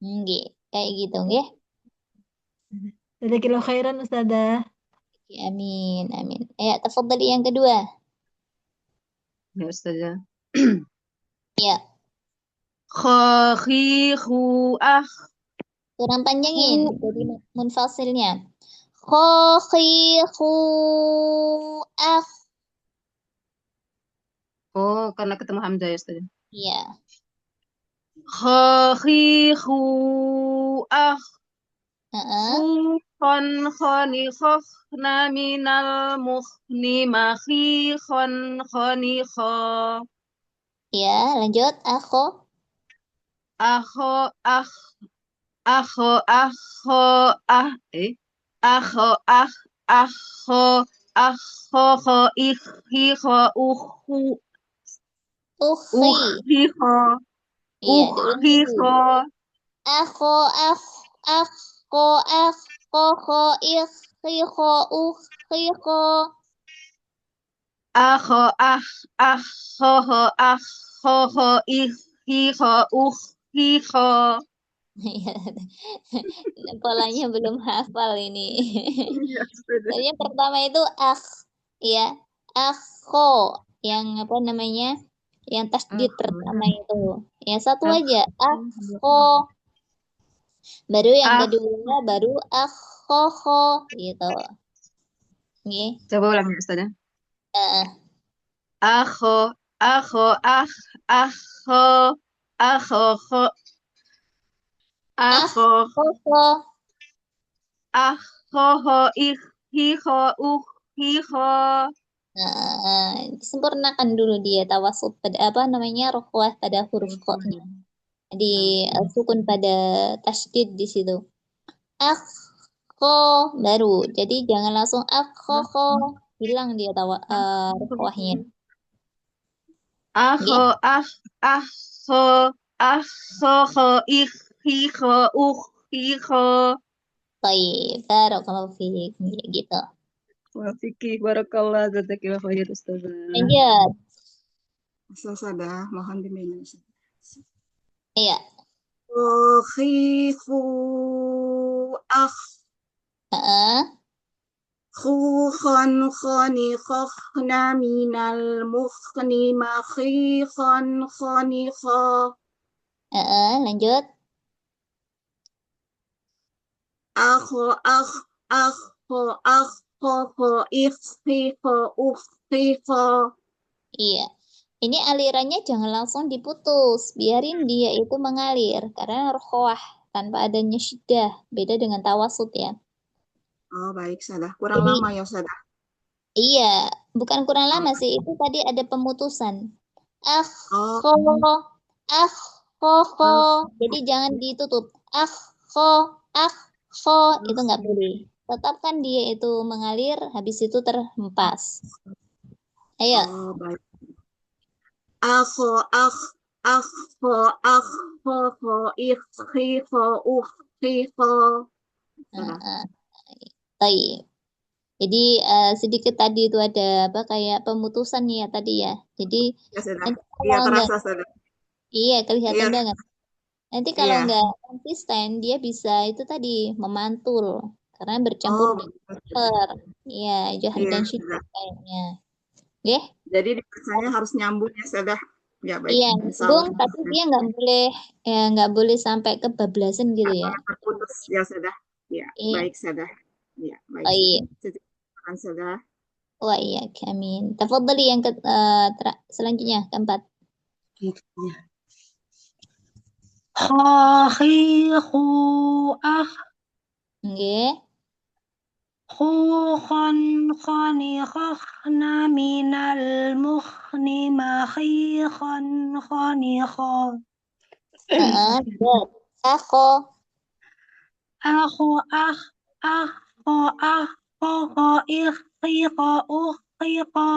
nggih, kayak gitu, nggih. Jazakallahu khairan Ustazah. Ki Amin, amin. Ya, tafadhali yang kedua. Ya, Ustazah. Ya, Khakhihu ah. kurang panjangin. Hu. Jadi munfasilnya. Kho, khi, khu, ah. Oh, karena ketemu Hamzah ya, Ustazah. Iya. Khakhihu ah. Heeh. Khon khoni khokhna minal mukhni makhi khoni kho. Ya, lanjut. Akho. Akho akh akho akho ah akho akho akho kho ikhi kho ukhu Ukhi. ukhi kho Iya, diulang ukhi lagi. kho Akho, akho, akho, kho, ikhi, kho, ukhi, kho. akho akho akho kho ikhi kho ukhi kho. Iya, polanya belum hafal ini. Iya, Ustazah. Jadi yang pertama itu ya, akho, yang apa namanya, yang tasdid pertama itu. Ya satu aja, akho. Baru yang kedua, baru akho, gitu. Oke. Coba ulang ya, Ustazah. Eh, Akho, akho, akho, akho, kho, akho, akho. akho, ho, ikhi, kho, ukhi, kho. Nah, disempurnakan dulu dia tawasud pada apa namanya rokhwah pada huruf ko-nya. Di sukun pada tasdid di situ. Akho baru. Jadi jangan langsung akho, hilang dia rokhwahnya. Akho, akho, akho, kho, ikhi, kho, ukhi, kho. Baik, barakallahu fiik. Gitu. Wa fikih barakallah jazakillah khair Ustazah. Lanjut. Ustazah, mohon diminum. Iya. Akhifu akh Heeh. khon khoni khokhna minal mukhni makhi khoni kho. Heeh, lanjut. Akho kho ikhi kho ukhi kho. Iya. Ini alirannya jangan langsung diputus. Biarin dia itu mengalir. Karena rokhwah tanpa adanya syiddah. Beda dengan tawasud ya. Oh baik, Ustazah. Kurang Jadi, lama ya, Ustazah. iya. Bukan kurang lama sih. Itu tadi ada pemutusan. Oh, Akho. Jadi jangan ditutup. Akho. Itu nggak boleh. Tetapkan dia itu mengalir. Habis itu terhempas. Ayo. oh baik. Akho kho ikhi kho ukhi kho. Baik. Jadi sedikit tadi itu ada apa kayak pemutusan ya tadi ya. Jadi Ya, Ustazah. nanti Iya, kalau nggak, terasa, Ustazah. iya kelihatan Iya, banget. Nanti kalau iya. nggak konsisten dia bisa itu tadi memantul karena bercampur Oh, dengan per. Iya, jahar iya, dan Ustazah. syiddah kayaknya. Oke? Jadi dibacanya harus nyambung ya, Ustazah. Ya, baik. Iya, Insya Allah. nyambung tapi dia nggak boleh sampai kebablasan gitu ya. Terputus ya, Ustazah. Ya, Iya, baik, Ustazah. Ya, baik, baik. Ustazah. Ustazah. Wah iya, amin. Tafadhali yang selanjutnya keempat. Iya. Khahi khu akh Nggih. khu khon khoni khokhna minal mukhni makhi khon khoni kho. Heeh, betul. Akho. Akho akho kho ikh kho kho.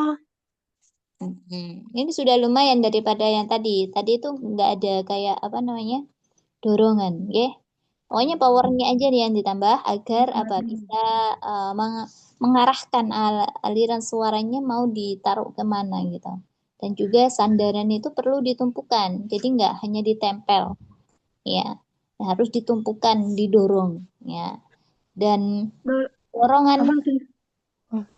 Ini sudah lumayan daripada yang tadi. Tadi itu nggak ada kayak apa namanya dorongan, ya. Pokoknya powernya aja nih yang ditambah agar apa bisa mengarahkan aliran suaranya mau ditaruh kemana gitu. Dan juga sandaran itu perlu ditumpukan, jadi nggak hanya ditempel, ya. Harus ditumpukan, didorong, ya. Dan Do- dorongan Afan sih.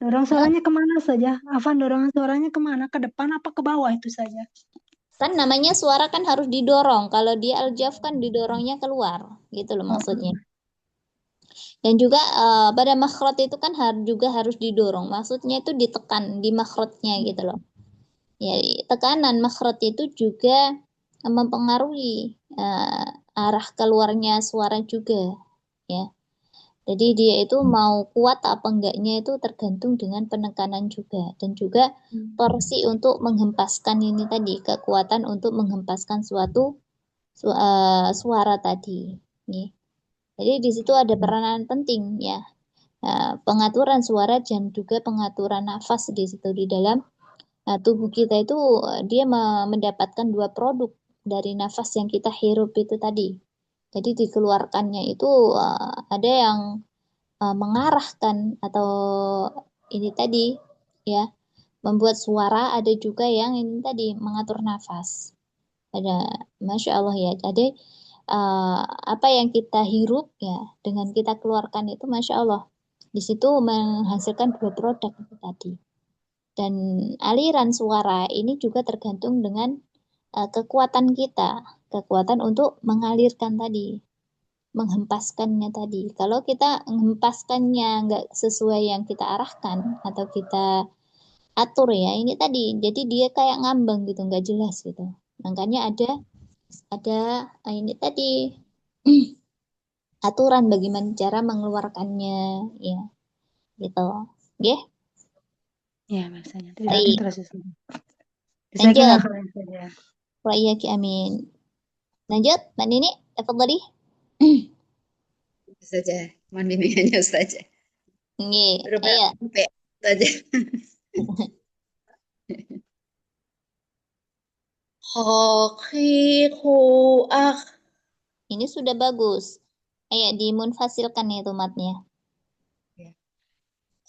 Dorong suaranya kemana saja? Afan dorongan suaranya kemana? Ke depan apa ke bawah itu saja? kan namanya suara kan harus didorong. Kalau dia aljaf kan didorongnya keluar, gitu loh maksudnya. Dan juga pada makhraj itu kan juga harus didorong. Maksudnya itu ditekan di makhrajnya gitu loh. Ya, tekanan makhraj itu juga mempengaruhi arah keluarnya suara juga, ya. Jadi dia itu mau kuat apa enggaknya itu tergantung dengan penekanan juga dan juga porsi untuk menghempaskan ini tadi, kekuatan untuk menghempaskan suatu suara tadi. Nih. Jadi di situ ada peranan penting ya. Pengaturan suara dan juga pengaturan nafas di situ di dalam tubuh kita itu dia mendapatkan dua produk dari nafas yang kita hirup itu tadi. Jadi dikeluarkannya itu ada yang mengarahkan atau ini tadi ya membuat suara, ada juga yang ini tadi mengatur nafas. Ada, masya Allah ya. Jadi apa yang kita hirup ya dengan kita keluarkan itu masya Allah di situ menghasilkan dua produk itu tadi. Dan aliran suara ini juga tergantung dengan kekuatan kita, kekuatan untuk mengalirkan tadi, menghempaskannya tadi. Kalau kita menghempaskannya nggak sesuai yang kita arahkan atau kita atur ya, ini tadi, jadi dia kayak ngambang gitu, nggak jelas gitu. Makanya ada ini tadi aturan bagaimana cara mengeluarkannya, ya, gitu. Oke, Ya, biasanya. Tidak baik. terus. Saya kira Lanjut. kalian saja. Wa iyyaki amin. Lanjut, Mbak Nini, tafadhali. saja. Mandiri hanya saja. Nggih, Berapa ayo. sampai saja. Haqiqu akh. Ini sudah bagus. Ayo dimunfasilkan itu matnya.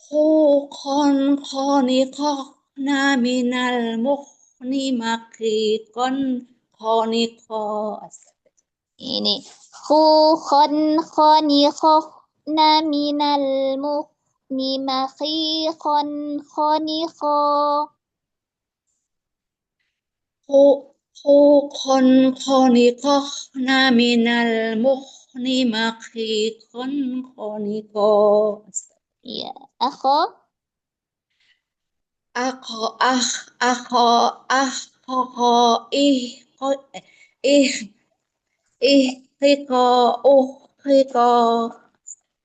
Khon khoniqna minal mukhni makikon khoniqo. Ini khu khon khoni khoh na minal mukhni makhi khon khoni kho. Khon khoniqna minal mukhni makikon khoniqo. Iya, akho. Akho akho akho ih ih ih riko riko.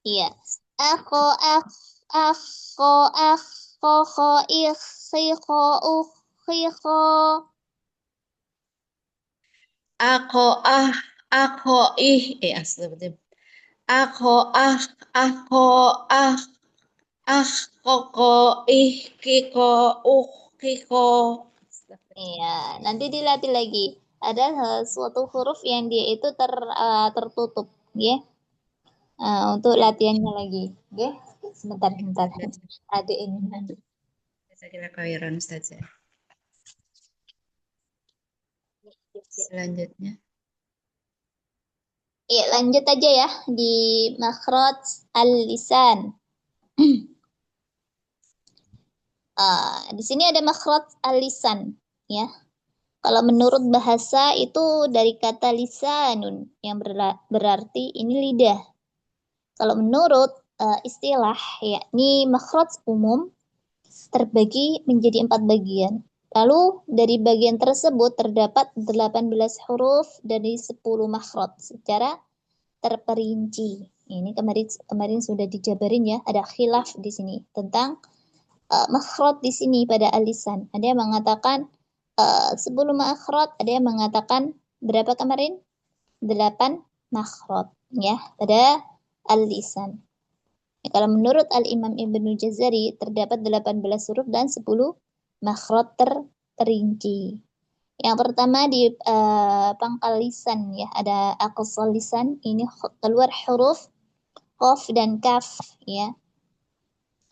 Iya. Akho akho akho kho ikho ukho. Akho akho astagfirullah. Akho akho koko kiko kiko. Iya, nanti dilatih lagi. Ada suatu huruf yang dia itu tertutup, ya. Untuk latihannya lagi, ya. Sebentar, sebentar. Ada ini. Saya kira kawiran saja. Selanjutnya. Iya, lanjut aja ya di makhraj al-lisan. Di sini ada makhraj al-lisan, ya. Kalau menurut bahasa itu dari kata lisanun yang berarti ini lidah. Kalau menurut istilah yakni makhraj umum terbagi menjadi 4 bagian. Lalu dari bagian tersebut terdapat 18 huruf dari 10 makhraj secara terperinci. Ini kemarin sudah dijabarin ya, ada khilaf di sini tentang makhraj di sini pada al-lisan. Ada yang mengatakan 10 makhraj, ada yang mengatakan berapa kemarin? 8 makhraj ya pada al-lisan. Ya, kalau menurut Al-Imam Ibnu Jazari terdapat 18 huruf dan 10 makhraj terperinci. Yang pertama di pangkal lisan ya, ada aqsal lisan, ini keluar huruf qaf dan kaf ya.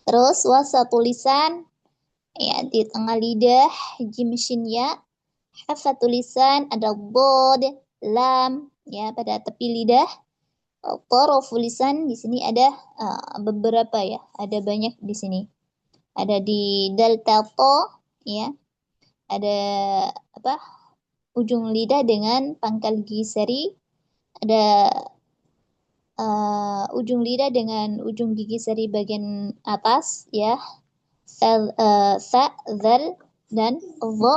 Terus wasatul lisan ya, di tengah lidah jim shin ya. Hafatul lisan ada bod, lam ya pada tepi lidah. Taraful lisan di sini ada beberapa ya, ada banyak di sini. Ada di delta to ya. Ada apa? Ujung lidah dengan pangkal gigi seri. Ada ujung lidah dengan ujung gigi seri bagian atas ya. Sa, zal dan dha,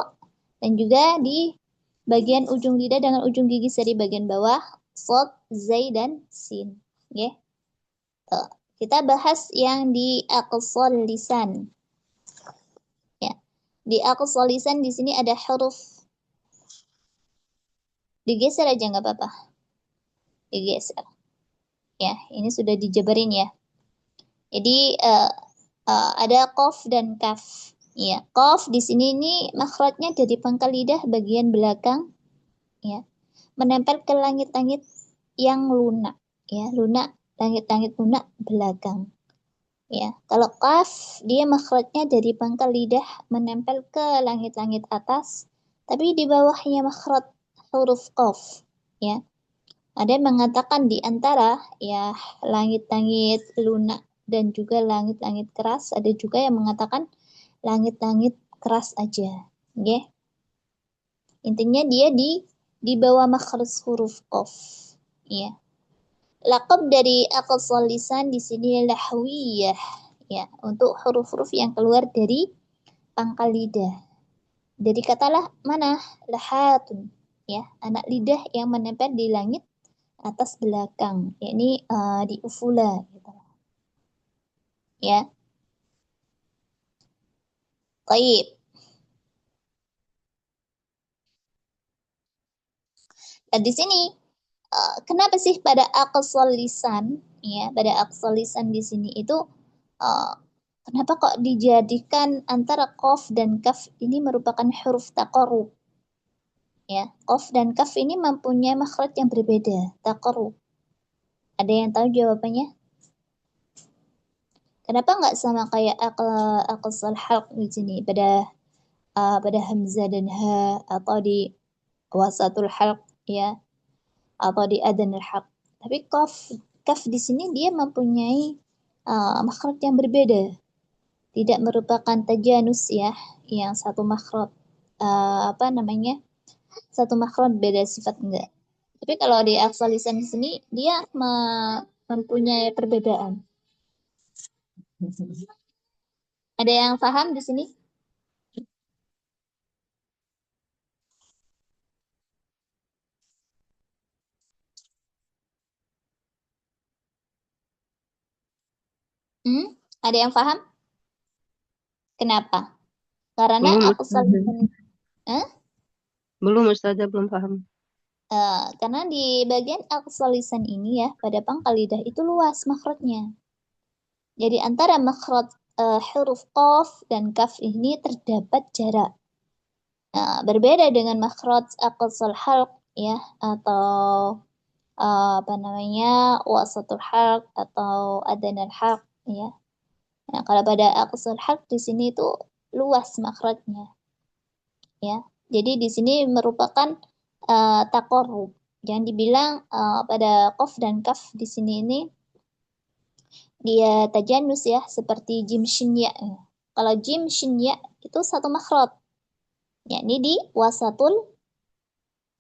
dan juga di bagian ujung lidah dengan ujung gigi seri bagian bawah shad, zai dan sin. Ya. Kita bahas yang di aqsal lisan. Ya. Di aqsal lisan di sini ada huruf. Digeser aja nggak apa-apa. Digeser. Ya, ini sudah dijabarin ya. Jadi ada qaf dan kaf. Ya, qaf di sini ini makhrajnya dari pangkal lidah bagian belakang ya, menempel ke langit-langit yang lunak ya, lunak, langit-langit lunak belakang. Ya, kalau qaf dia makhrajnya dari pangkal lidah menempel ke langit-langit atas, tapi di bawahnya makhraj huruf qaf ya. Ada yang mengatakan di antara ya langit-langit lunak dan juga langit-langit keras, ada juga yang mengatakan langit-langit keras aja. Ya. Intinya dia di bawah makhraj huruf qaf. Ya. Laqab dari aqsal lisan di sini lahwiyah. Ya, untuk huruf-huruf yang keluar dari pangkal lidah. Dari katalah mana? Lahatun. Ya, anak lidah yang menempel di langit atas belakang, yakni di ufula gitu. Ya. Baik. Dan di sini kenapa sih pada aqsal lisan ya, pada aqsal lisan di sini itu kenapa kok dijadikan antara qaf dan kaf ini merupakan huruf taqarrub? Ya, qaf dan kaf ini mempunyai makhraj yang berbeda, taqarrub. Ada yang tahu jawabannya? Kenapa nggak sama kayak aqsal halq di sini pada hamzah dan ha, atau di wasatul halq ya, atau di adanul halq. Tapi kaf di sini dia mempunyai makhraj yang berbeda. Tidak merupakan tajanus ya, yang satu makhraj satu makhraj beda sifat enggak. Tapi kalau di aqsal lisan di sini dia mempunyai perbedaan. Ada yang paham di sini? Ada yang paham? Kenapa? Karena Belum, aqsal lisan. Belum, Ustazah, belum paham. Karena di bagian aqsal lisan ini ya, pada pangkal lidah itu luas makhrajnya. Jadi antara makhraj huruf qaf dan kaf ini terdapat jarak. Berbeda dengan makhraj aqsal halq ya, atau wasatul halq atau adanal halq ya. Nah, kalau pada aqsal halq di sini itu luas makhrajnya. Ya. Jadi di sini merupakan taqarrub. Jangan dibilang pada qaf dan kaf di sini ini dia tajanus ya, seperti jim shin ya. Kalau jim shin ya itu satu makhraj, yakni di wasatul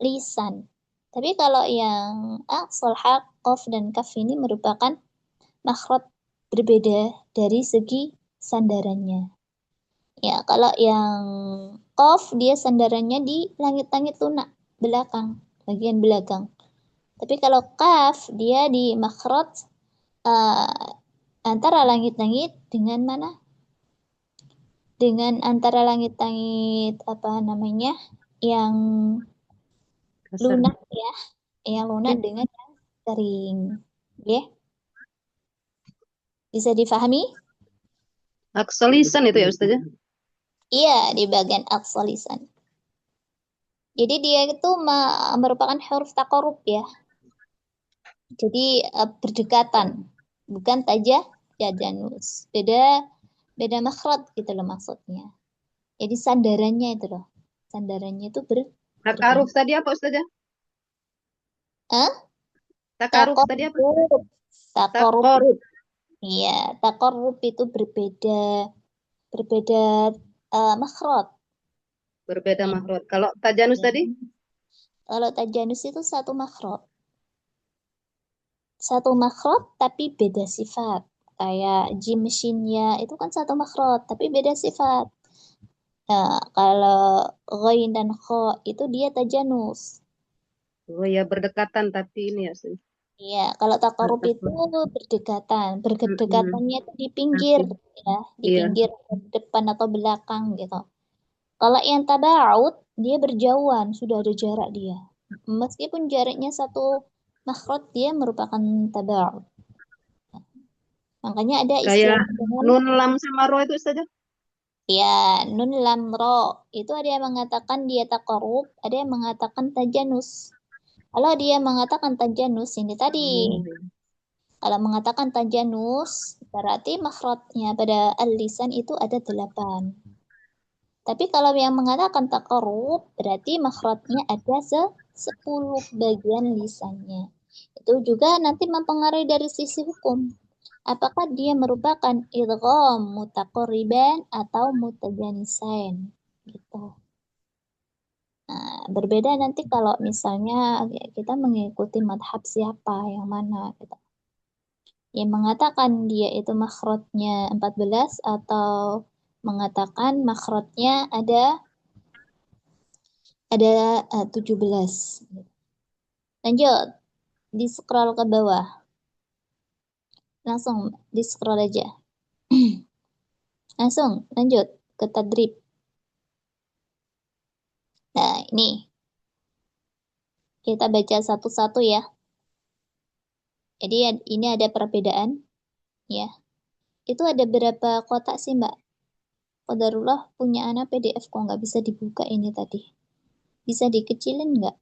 lisan. Tapi kalau yang aqsal halq, qaf dan kaf ini merupakan makhraj berbeda dari segi sandarannya. Ya, kalau yang Qaf dia sandarannya di langit-langit lunak belakang, bagian belakang. Tapi kalau kaf dia di makhraj antara langit-langit dengan mana? Dengan antara langit-langit apa namanya? Yang Kasar. lunak ya, yang lunak dengan yang kering. Ya. Bisa difahami? Aqsa lisan itu ya Ustazah? Iya, di bagian aqsa lisan. Jadi dia itu merupakan huruf taqarrub ya. Jadi berdekatan, bukan tajanus. Beda makhraj gitu loh maksudnya. Jadi sandarannya itu loh. Sandarannya itu Takaruf tadi apa Ustazah? Hah? Takaruf tadi apa? Taqarrub. Takaruf. Iya, taqarrub itu berbeda makhraj. Berbeda Ya. makhraj. Kalau tajanus tadi? Kalau tajanus itu satu makhraj. Satu makhraj tapi beda sifat. Kayak jim shinnya itu kan satu makhraj tapi beda sifat. Nah, kalau ghain dan kha itu dia tajanus. Oh ya berdekatan tapi ini ya Ustazah. Iya, kalau taqarrub itu berdekatan. Berdekatannya itu di pinggir ya, di Iya. pinggir depan atau belakang gitu. Kalau yang tabaud dia berjauhan, sudah ada jarak dia. Meskipun jaraknya satu makhraj dia merupakan tabaud. Makanya ada Kayak istilah dengan nun lam sama ro itu Ustazah? ya nun lam ro. Itu ada yang mengatakan dia taqarrub, ada yang mengatakan tajanus. Kalau dia mengatakan tajanus ini tadi, kalau mengatakan tajanus berarti makhrajnya pada al-lisan itu ada 8. Tapi kalau yang mengatakan taqarrub berarti makhrajnya ada 10 bagian lisannya. Itu juga nanti mempengaruhi dari sisi hukum. Apakah dia merupakan idgham mutaqarriban atau mutajanisain gitu. Nah, berbeda nanti kalau misalnya kita mengikuti madhab siapa yang mana gitu. Yang mengatakan dia itu makhrajnya 14 atau mengatakan makhrajnya ada 17. Lanjut, di scroll ke bawah. Langsung di scroll aja. Langsung lanjut ke tadrib. Nah, ini kita baca satu-satu ya. Jadi ini ada perbedaan ya. Itu ada berapa kotak sih, Mbak? Qadarullah punya anak PDF kok nggak bisa dibuka ini tadi. Bisa dikecilin nggak?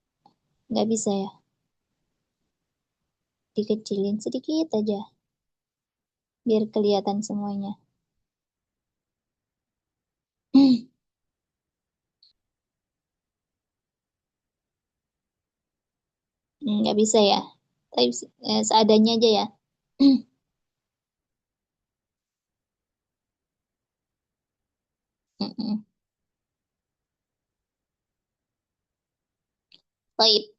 Nggak bisa ya. Dikecilin sedikit aja. Biar kelihatan semuanya. Nggak bisa ya. Tapi seadanya aja ya. Baik.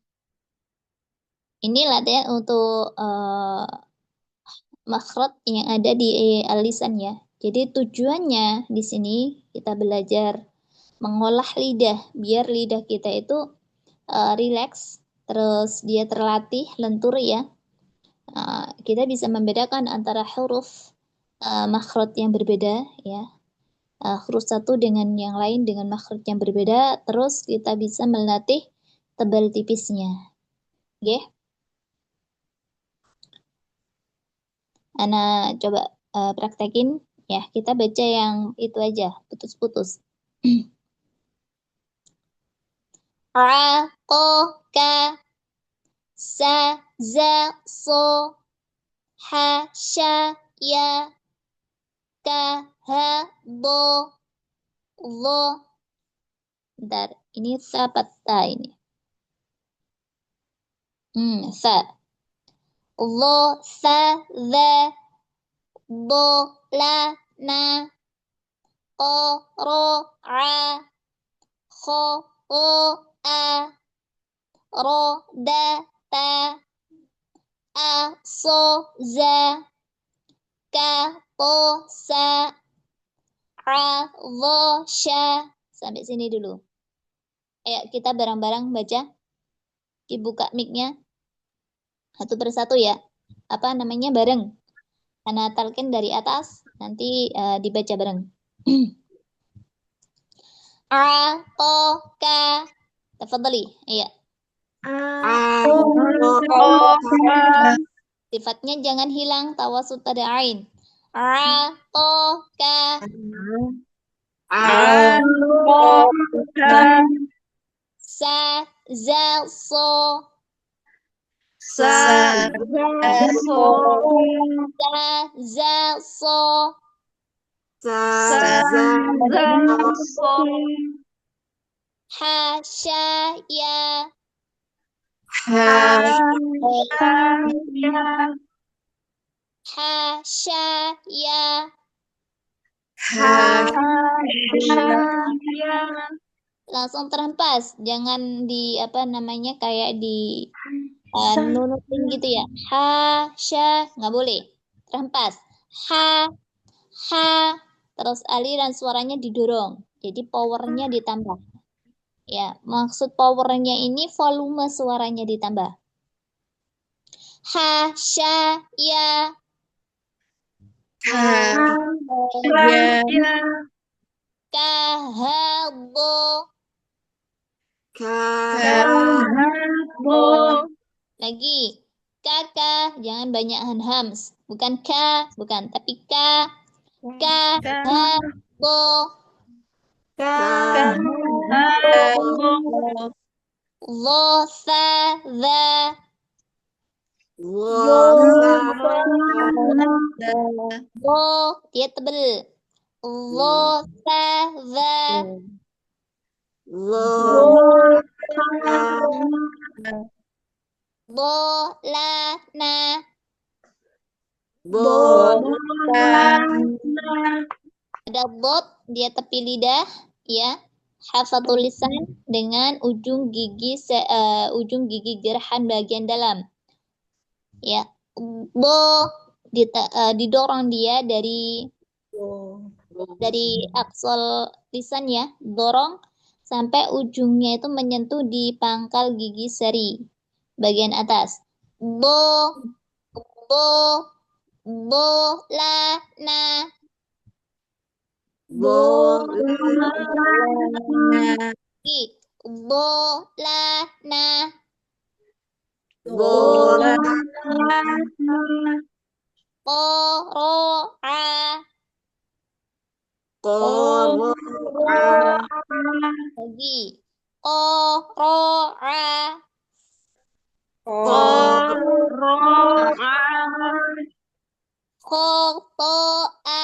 Ini latihan untuk makhraj yang ada di lisan ya. Jadi tujuannya di sini kita belajar mengolah lidah biar lidah kita itu rileks, terus dia terlatih lentur ya. Kita bisa membedakan antara huruf makhraj yang berbeda ya. Huruf satu dengan yang lain dengan makhraj yang berbeda, terus kita bisa melatih tebal tipisnya. Oke? Ana coba praktekin ya. Kita baca yang itu aja, putus-putus. A, ko, ka, sa, za, so, ha, sha, ya, ka, ha, do, lo. Bentar, ini sa patah ini. Sa. Lo, sa, za, do, la, na, ko, ro, a, kho, o, a, ro, da, ta, a, so, za, ka, to, sa, a, lo, sha, sampai sini dulu. Ayo kita bareng-bareng baca. Dibuka mic-nya. Satu persatu ya. Apa namanya bareng. Ana talqin dari atas, nanti dibaca bareng. A, O, K. Tafadhali. Iya. Sifatnya jangan hilang, tawasud pada ain. A, O, K. Sa, za, so. Sa, so. Za, za, so. So. Ha, sha, ya. Ha, sha, ya. Langsung terhempas, jangan di apa namanya kayak di nunutin gitu ya. Ha, sha, nggak boleh. Terhempas. Ha, terus aliran suaranya didorong. Jadi powernya ditambah. Ya, maksud powernya ini volume suaranya ditambah. Ha, sha, ya. Ka, ha, bo. Lagi. Kaka, jangan banyak hams. Bukan ka, bukan. Tapi ka. Ka, ha, bo. Lo, sa, za. Lo, dia tebel. Lo, sa, za. Bo, la, na. Ada bob, dia tepi lidah, ya. Hafatul lisan dengan ujung gigi geraham bagian dalam. Ya. Bo, didorong dia dari aksal lisan ya, dorong sampai ujungnya itu menyentuh di pangkal gigi seri bagian atas. Bo, la, na. Bo, la, na. Ko, ro, a. Lagi. Ko, ro, a. Ko, to, a.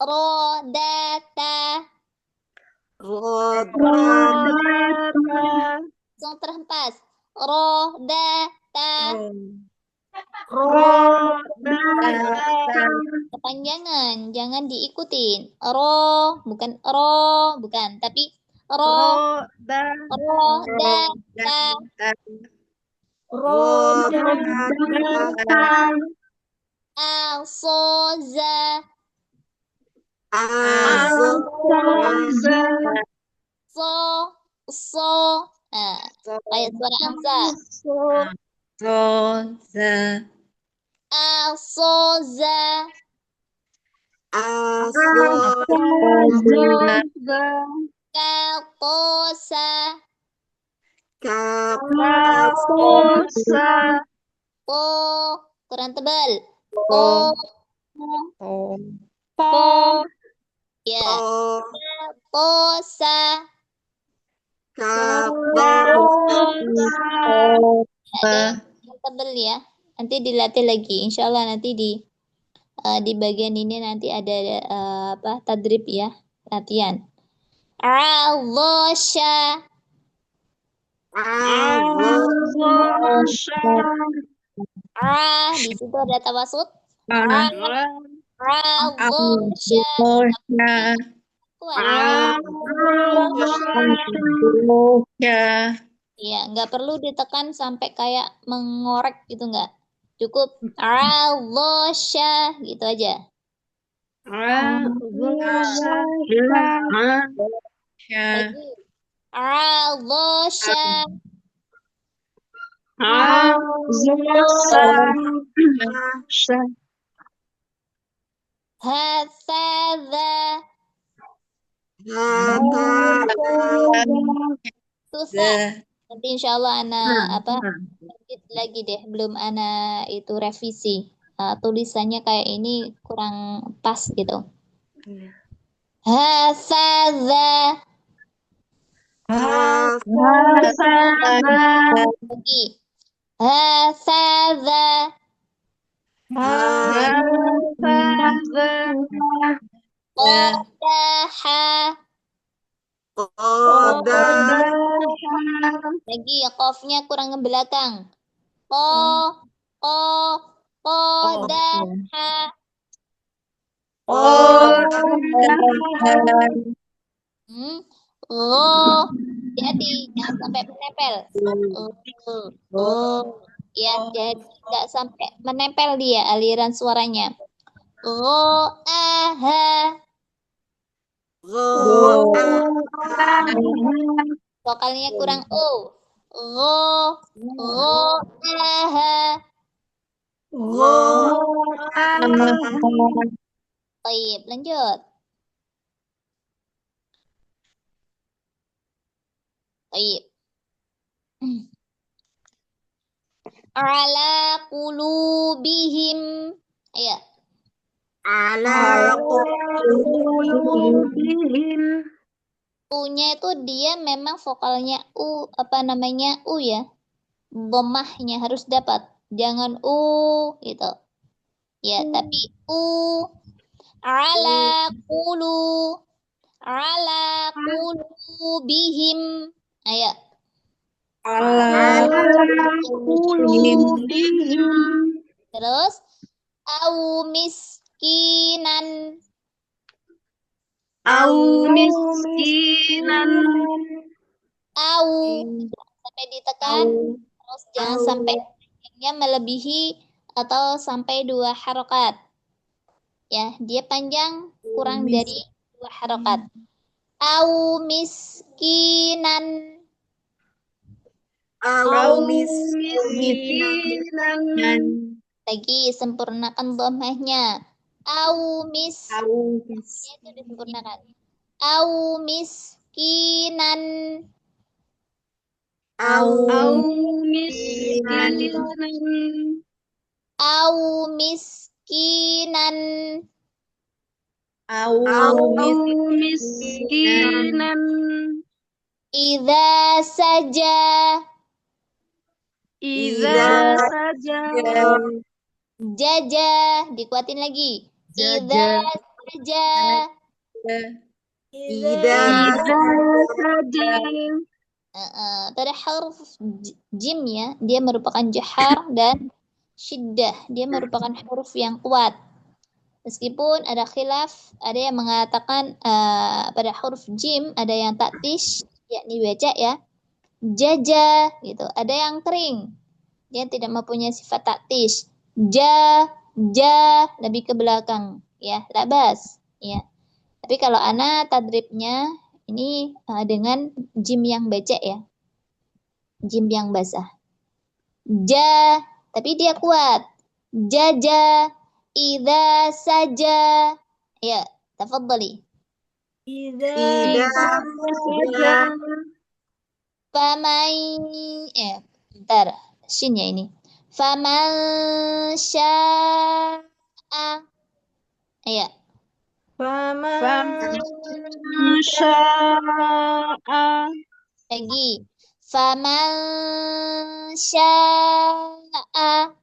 Ro, da, ta. Langsung terhempas. Ro, da, ta. Kepanjangan, jangan diikutin. Ro, bukan ro, bukan. Tapi ro, da, ta. Al, so, za. So. Kayak suara hamzah. Al, so, za. Kal, to, sa. Po, kurang tebal. Po. Ya. Po, sa. Ada yang tebal ya. Nanti dilatih lagi. Insya Allah nanti di bagian ini nanti ada tadrib ya, latihan. Al-Ghasha. Di situ ada tawasud. Al-Ghasha. Ya, nggak perlu ditekan sampai kayak mengorek gitu nggak. Cukup Al-Ghasha gitu aja. Sya. Lagi. Adosha. Hasadha. Susah. Nanti insya Allah anak edit lagi deh. Belum anak itu revisi. Tulisannya kayak ini kurang pas gitu. Hasadha. Lagi. Hasadha. Qadaha. Lagi ya qafnya kurang ke belakang. Qadaha. Hati-hati jangan sampai menempel. Ya, jadi tidak sampai menempel dia aliran suaranya. Aha. Vokalnya kurang o. Aha. Baik, lanjut. Baik. Ala qulubihim. Ayo. U-nya itu dia memang vokalnya U, apa namanya U ya. Dhammahnya harus dapat. Jangan U gitu. Ya, tapi U. Ala qulubihim. Ayo. Terus au miskinan. Au sampai ditekan, terus jangan sampai yang melebihi atau sampai 2 harokat. Ya, dia panjang kurang dari 2 harokat. Au miskinan. Lagi sempurnakan dhammahnya. Au itu disempurnakan. Au miskinan. Au miskinan. Idza saja. Jaja. Dikuatin lagi. Idza saja. Pada huruf jim ya, dia merupakan jahar dan syiddah. Dia merupakan huruf yang kuat. Meskipun ada khilaf, ada yang mengatakan pada huruf jim ada yang taktish, yakni baca ya. Jaja gitu. Ada yang kering. Dia tidak mempunyai sifat taktish. Lebih ke belakang ya, labas ya. Tapi kalau ana tadribnya ini dengan jim yang baca ya. Jim yang basah. Tapi dia kuat. Jaja idza saja. Ya, tafadhali. Faman bentar, shin ya ini. Faman syaa. Ya. Lagi. Faman syaa.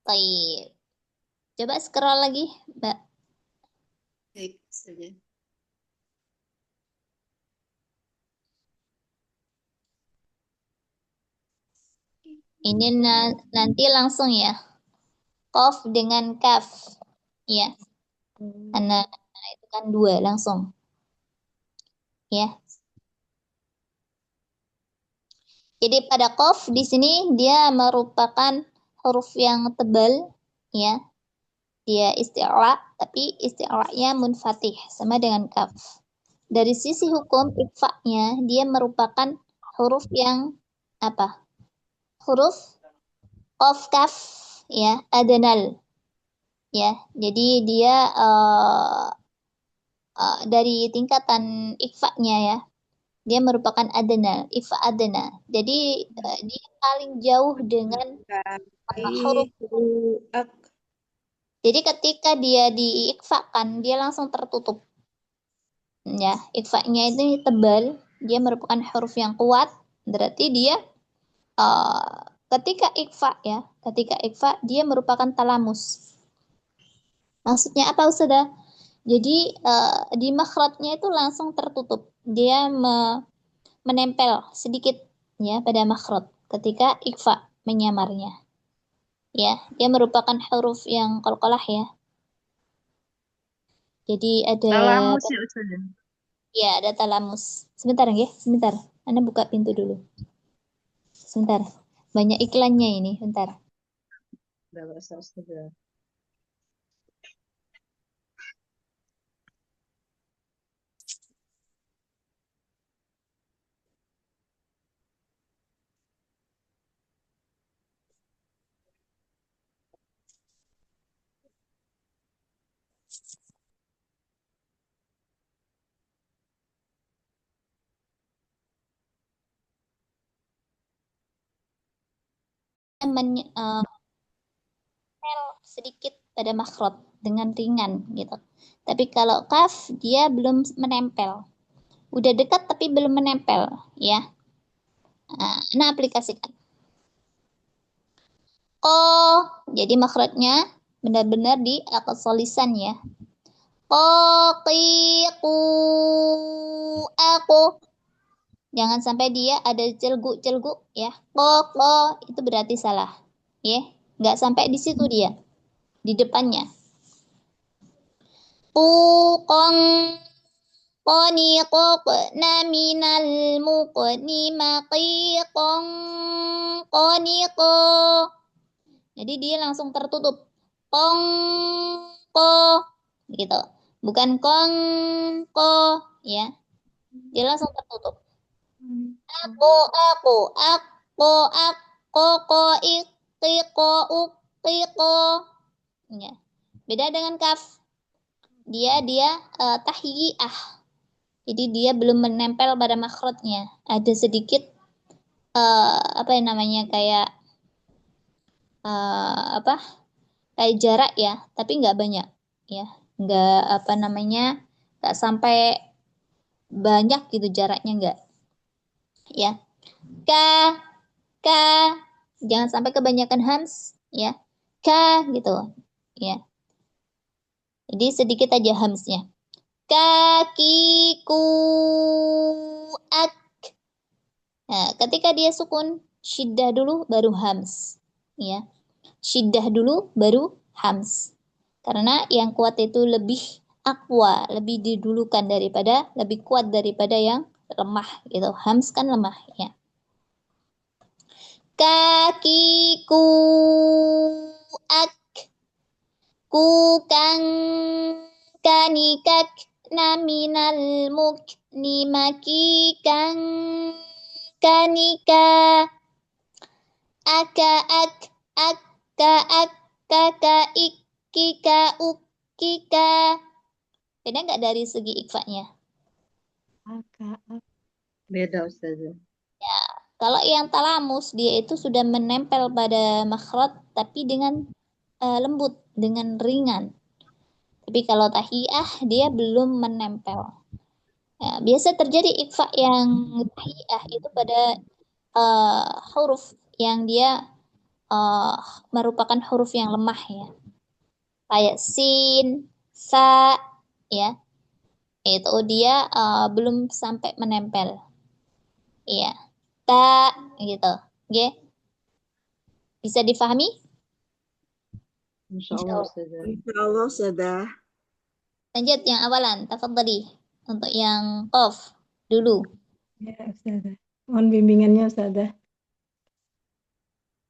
Baik. Coba scroll lagi, Mbak. Baik, saja. Ini nanti langsung ya. Qaf dengan kaf. Ya. Karena itu kan 2 langsung. Ya. Jadi pada qaf di sini dia merupakan huruf yang tebal, ya. Dia isti'la, tapi isti'la'nya munfatih sama dengan kaf. Dari sisi hukum ikfa-nya dia merupakan huruf yang apa? Huruf qaf kaf, ya, adnal, ya. Jadi dia dari tingkatan ikfa-nya, ya. Dia merupakan adna, ikfa adna. Jadi dia paling jauh dengan huruf. Ak. Jadi ketika dia diikfakan, dia langsung tertutup. Ya, ikfa-nya itu tebal, dia merupakan huruf yang kuat. Berarti dia ketika ikfa, ya, ketika ikfa dia merupakan talamus. Maksudnya apa, Ustazah? Jadi di makhrajnya itu langsung tertutup. Dia menempel sedikit, ya, pada makhraj ketika ikfa menyamarnya. Ya, dia merupakan huruf yang qalqalah, ya. Jadi ada Talamus ya Ustazah. ya ada talamus. Sebentar ya, sebentar. Anda buka pintu dulu. Sebentar. Banyak iklannya ini, bentar. Udah bahasa Ustazah. Sedikit pada makhraj dengan ringan gitu. Tapi kalau kaf dia belum menempel. Udah dekat tapi belum menempel, ya. Nah, aplikasikan. Jadi makhrajnya benar-benar di aqsal lisan, ya. Qiqu aku. Jangan sampai dia ada celgu-celgu, ya. Itu berarti salah, ya. Nggak sampai di situ dia, di depannya. Qong qaniqna minal muqni maqiqong qaniqo. Jadi dia langsung tertutup. Qong ko gitu. Bukan kong ko, ya. Dia langsung tertutup. Aku ko iqo. Ya. Beda dengan kaf. Dia tahiyah. Jadi dia belum menempel pada makhrajnya. Ada sedikit apa yang namanya kayak kayak jarak, ya, tapi nggak banyak, ya, nggak apa namanya nggak sampai banyak gitu jaraknya, nggak, ya. Ka jangan sampai kebanyakan hams, ya. Gitu, ya. Jadi sedikit aja hamsnya. Kakiku ak. Nah, ketika dia sukun, syiddah dulu baru hams, ya. Syiddah dulu baru hams. Karena yang kuat itu lebih aqwa, lebih didulukan daripada, lebih kuat daripada yang lemah gitu. Hams kan lemah, ya. Kakiku ak. Kukang kanikak naminal mukni makikang kanika. Aka ak kaka kika ukika. Beda nggak dari segi ikfa-nya? Beda Ustazah. Kalau yang talamus dia itu sudah menempel pada makhraj tapi dengan lembut, dengan ringan. Tapi kalau tahiyah dia belum menempel. Ya, biasa terjadi ikfa yang tahiyah itu pada huruf yang dia merupakan huruf yang lemah, ya. Kayak sin, sa, ya. Itu dia belum sampai menempel. Iya. Ta gitu. Oke. Bisa difahami? Insya Allah Ustazah. Insya Allah sudah. Lanjut yang awalan, tafadhali. Untuk yang qaf dulu. Ya, Ustazah. Mohon bimbingannya, Ustazah.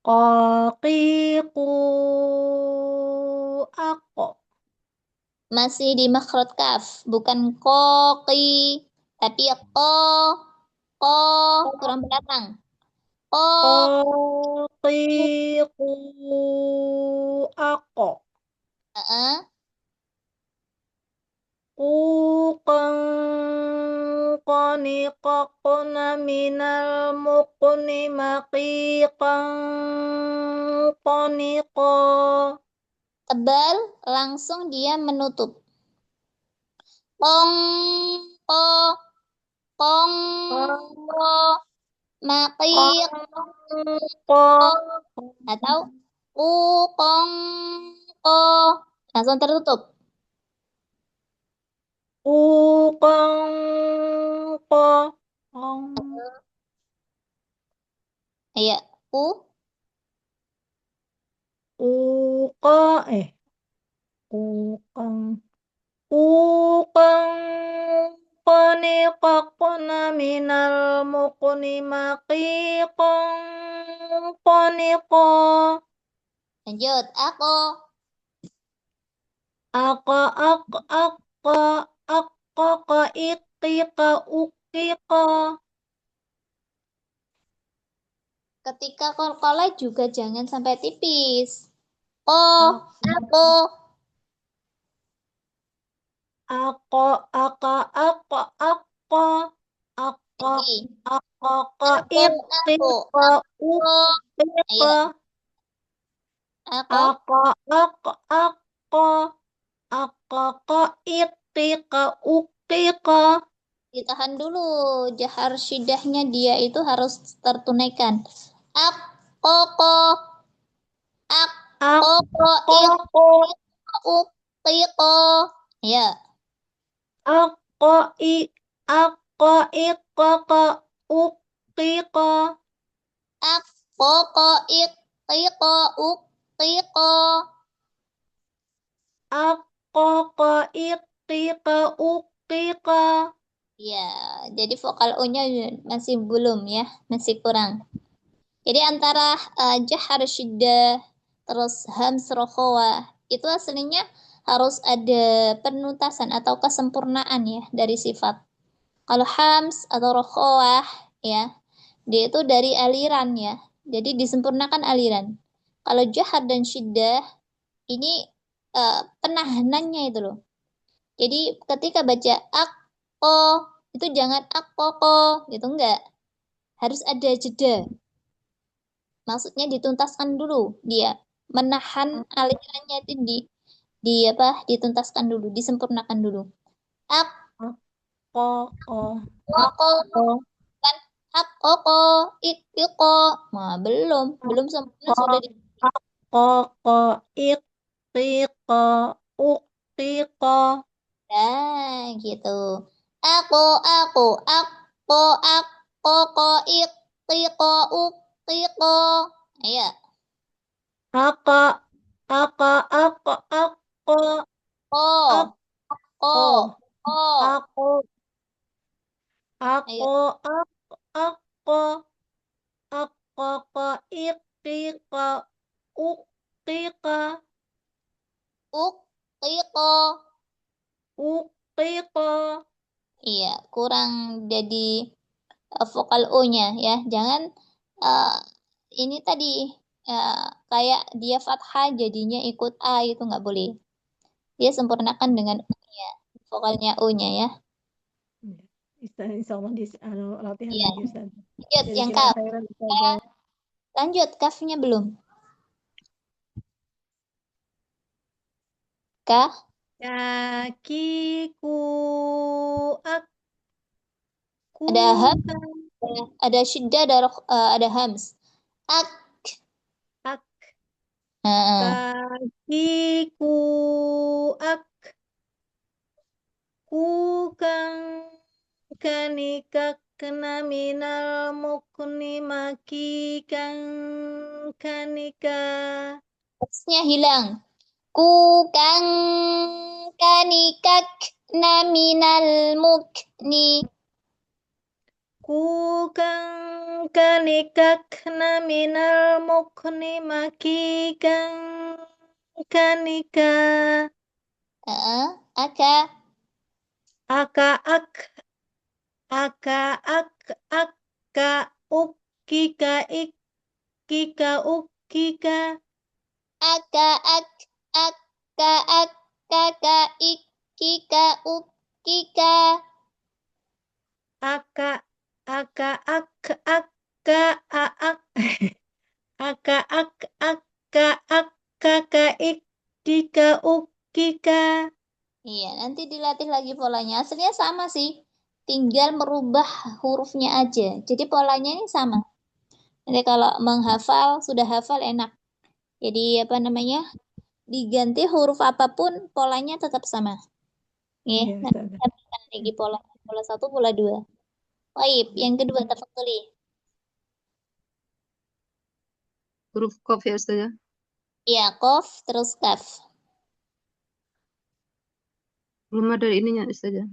Qaqiqu ako. Masih di makhraj kaf, bukan koki, tapi ko kurang belakang. Ko, Qaqiqu ako. heeh. Quqan qaniqaqna minal muqni maqiqan qaniqa. Tebal, langsung dia menutup. Kong, ko, kong, ko, maqiq, Qaniqa. atau kong, ko, langsung tertutup. Quqan qa. Iya, u, Uqa Uqang Uqang qaniqaqna minal muqni maqiqan qaniqa. lanjut. Aku, Aqa aqqa iqiqa uqiqa. ketika qalqalah juga jangan sampai tipis. Oh, aku, Aqqa aqqa aqqa aqqa aqqa lagi. aqqa Aku, iqiqa oh, uqiqa. iya. Aku, Aqqa aqqa aqqa iqiqa uqiqa. ditahan dulu. Jahar syidahnya dia itu harus tertunaikan. Ak, koko, ak, koko, Aqqa uqiqo. Ya, aqqa aqqa iqaqa uqiqa. ak, koko, iqiqo, uqiqo. Aqqa iqiqa uqiqa. Ya, jadi vokal U-nya masih belum ya, masih kurang. Jadi antara jahar syiddah terus hams rokhawah itu aslinya harus ada penuntasan atau kesempurnaan ya dari sifat. Kalau hams atau rokhawah ya, dia itu dari aliran ya. Jadi disempurnakan aliran. Kalau jahar dan syiddah ini penahanannya itu loh. Jadi ketika baca akko itu jangan akkoko gitu enggak. Harus ada jeda. Maksudnya dituntaskan dulu dia. Menahan alirannya itu di apa? Dituntaskan dulu, disempurnakan dulu. Aqqa Akkoko aqqa kan akkoko ikiko. Nah, belum sempurna sudah di aqqa iqiqa uqiqa. nah, gitu. Aku, akkoko ikiko ukiko. Ayo. Aqqa aqqa aqqa aqqa Ko, ko, aqqa ko. aqqa Ayo. aqqa aqqa aqqa iqiqa uqiqa Ukiko. uqiqa. Iya, kurang jadi vokal O-nya ya. Jangan eh, ini tadi kayak dia fathah jadinya ikut A itu nggak boleh. Dia sempurnakan dengan U-nya, vokalnya U-nya ya. Insya Allah di latihan Iya. lagi Ustaz. Lanjut yang Jazakallah kaf. khairan Ustazah. Lanjut kafnya belum? Kah? Kakiku aku Ada ham, ada syiddah, ada hams. Ak. ak Nah, kakiku aku kang kanikak kena minal mukni maki kang kanika. H-nya hilang. Ku kang kanikak naminal mukni. ku kang kanikakna minal mukni maki kang kanika Aka. aka aka ukika ikika ukika Aka kaka ikika ukika. aka aak aka ikika ukika. Iya, nanti dilatih lagi polanya. Aslinya sama sih. Tinggal merubah hurufnya aja. Jadi polanya ini sama. Nanti kalau menghafal, sudah hafal enak. Jadi apa namanya? Diganti huruf apapun, polanya tetap sama. Ya, Iya, nanti Ustazah. kita akan lagi pola. Pola 1, pola 2. Baik, yang kedua, tafadholi. Huruf kof ya Ustazah. Iya, kof, terus kaf. Belum ada ininya Ustazah.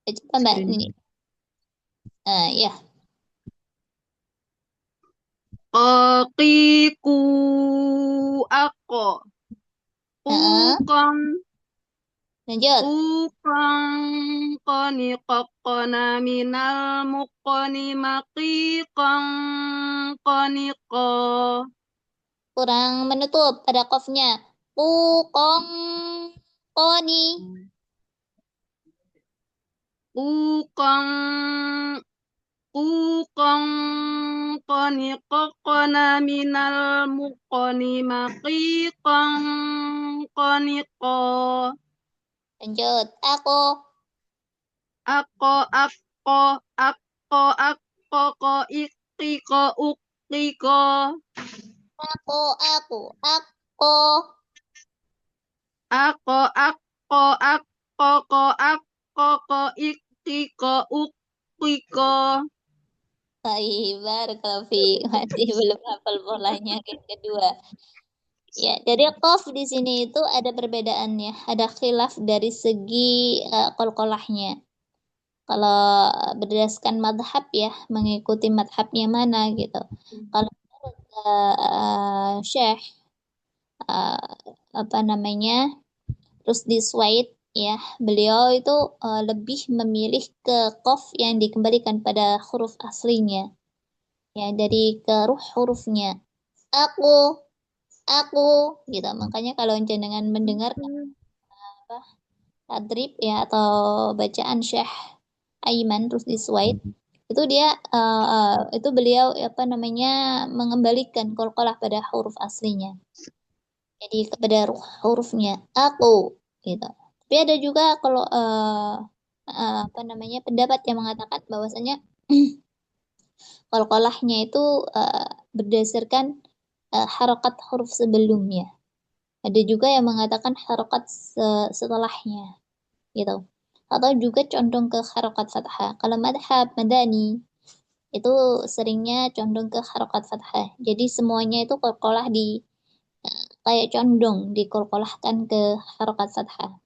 Coba Mbak, Screen. ini. Ya. Qaqiku ako. Ukang Lanjut. qani qaqqana minal muqani maqiqan qaniqa. Kurang menutup pada kofnya. Kong, koni. Ukang Uqang qani qaqqana minal muqani maqiqan qaniqa. Lanjut. Akko ko iqqa uqqiqa. Aku. Ako. Ko iqqiqa uqqiqa. Baik, barakallahu fiik. Masih belum hafal polanya yang kedua. Ya, jadi qaf di sini itu ada perbedaannya, ada khilaf dari segi qalqalahnya. Kalau berdasarkan madhab ya, mengikuti madhabnya mana gitu. Kalau menurut Syekh uh, apa namanya, Rusdi Suaid ya, beliau itu lebih memilih ke qaf yang dikembalikan pada huruf aslinya, ya dari ke ruh hurufnya. Aku, aku, gitu. Makanya kalau jenengan mendengar apa tadrib ya atau bacaan Syekh Aiman Rusdi Suaid, itu dia itu beliau apa namanya mengembalikan qalqalah pada huruf aslinya. Jadi kepada hurufnya aku gitu. Tapi ada juga kalau apa namanya pendapat yang mengatakan bahwasanya qalqalahnya itu berdasarkan harokat huruf sebelumnya. Ada juga yang mengatakan harokat setelahnya gitu. Atau juga condong ke harokat fathah. Kalau madhab madani itu seringnya condong ke harokat fathah. Jadi semuanya itu qalqalah di kayak condong dikolkolahkan ke harokat fathah.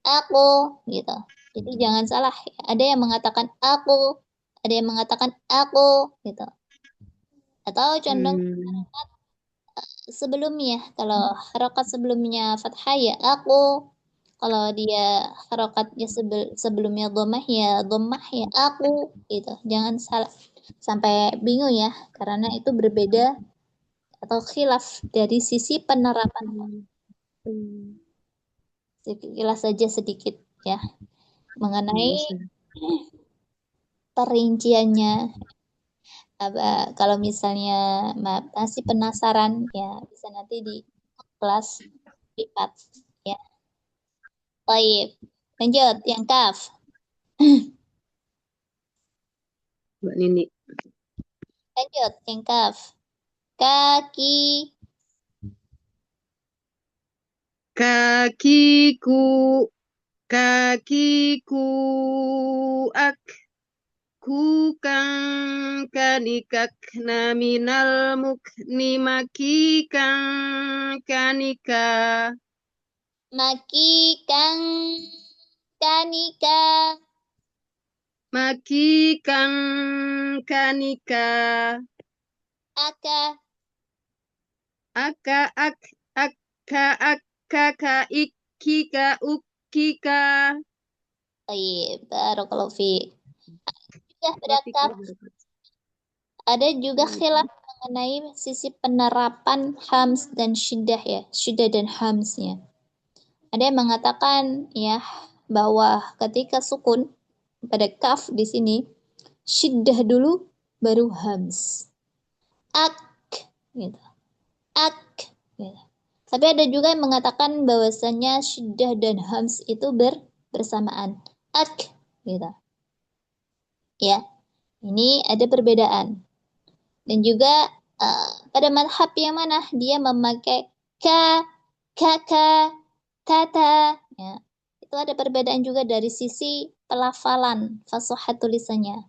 Aku gitu. Jadi jangan salah. Ada yang mengatakan aku, ada yang mengatakan aku gitu. Atau condong sebelumnya. Kalau harokat sebelumnya fathah ya aku. Kalau dia harokatnya sebelumnya dhammah ya aku gitu. Jangan salah sampai bingung ya, karena itu berbeda atau khilaf dari sisi penerapan. Sekilas saja sedikit ya mengenai perinciannya. Kalau misalnya masih penasaran ya bisa nanti di kelas privat ya. Baik, lanjut yang kaf. Mbak Nini. Lanjut yang kaf. Kaki. Kakiku ku kang kanikakna minal mukni makikang kanika. Maki kang kanika. Maki kang kanika. Aka. Aka ka ikika ukika. Baik, barakallahu fiik. Sudah pada Wafika kaf. barakat. Ada juga khilaf mengenai sisi penerapan hams dan syiddah ya, syiddah dan hamsnya. Ada yang mengatakan ya bahwa ketika sukun pada kaf di sini syiddah dulu baru hams. Ak gitu. Ak gitu. Tapi ada juga yang mengatakan bahwasanya syiddah dan hams itu bersamaan. Ak gitu. Ya. Ini ada perbedaan. Dan juga pada madhab yang mana dia memakai ka, kaka, kata. Ya. Itu ada perbedaan juga dari sisi pelafalan, fasahah tulisannya.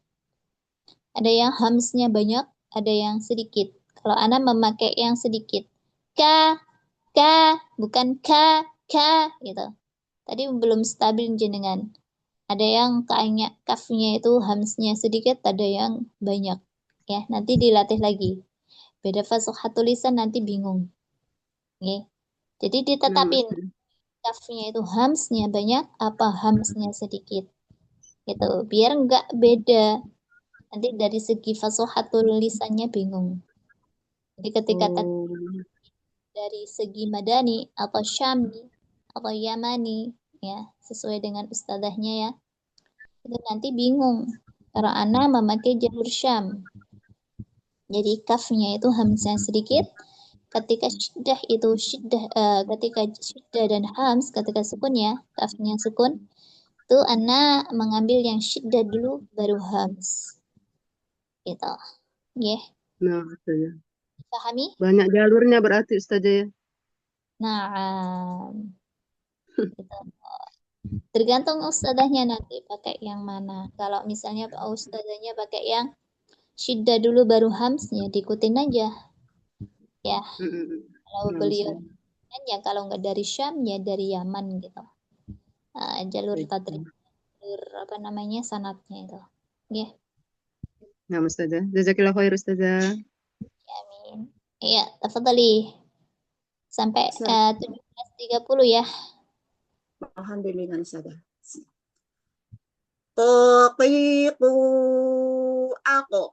Ada yang hamsnya banyak, ada yang sedikit. Kalau Ana memakai yang sedikit. Ka, bukan ka, gitu. Tadi belum stabil jenengan. Ada yang kafnya itu hamsnya sedikit, ada yang banyak. Ya, nanti dilatih lagi. Beda fasahah tulisan nanti bingung. Oke. Jadi Nah, ditetapin Ustazah. kafnya itu hamsnya banyak apa hamsnya sedikit. Gitu. Biar nggak beda. Nanti dari segi fasahah tulisannya bingung. Jadi ketika Oh. dari segi madani atau syami atau yamani ya, sesuai dengan ustadzahnya ya. Itu nanti bingung. Karena Ana memakai jalur syam. Jadi kafnya itu hamzah sedikit. Ketika syiddah itu ketika syiddah dan hams ketika sukun ya, kafnya sukun, itu Ana mengambil yang syiddah dulu baru hams. Gitu. Ya, Nah, Ustazah. pahami? Banyak jalurnya berarti Ustazah ya. Nah, gitu. Tergantung ustadzahnya nanti pakai yang mana. Kalau misalnya ustadzahnya pakai yang syiddah dulu baru hams, ya diikutin aja. Ya, kalau Nah, beliau Ustazah. ya kalau nggak dari Syam ya dari Yaman gitu. Jalur Baik. tadrib, jalur apa namanya sanatnya itu. Ya, Nah, Ustazah. Jazakillah khair Ustazah. amin. Iya, tafadhali. Sampai Ustazah. 17.30 ya. Alhamdulillah Ustazah. Taqiqu aku.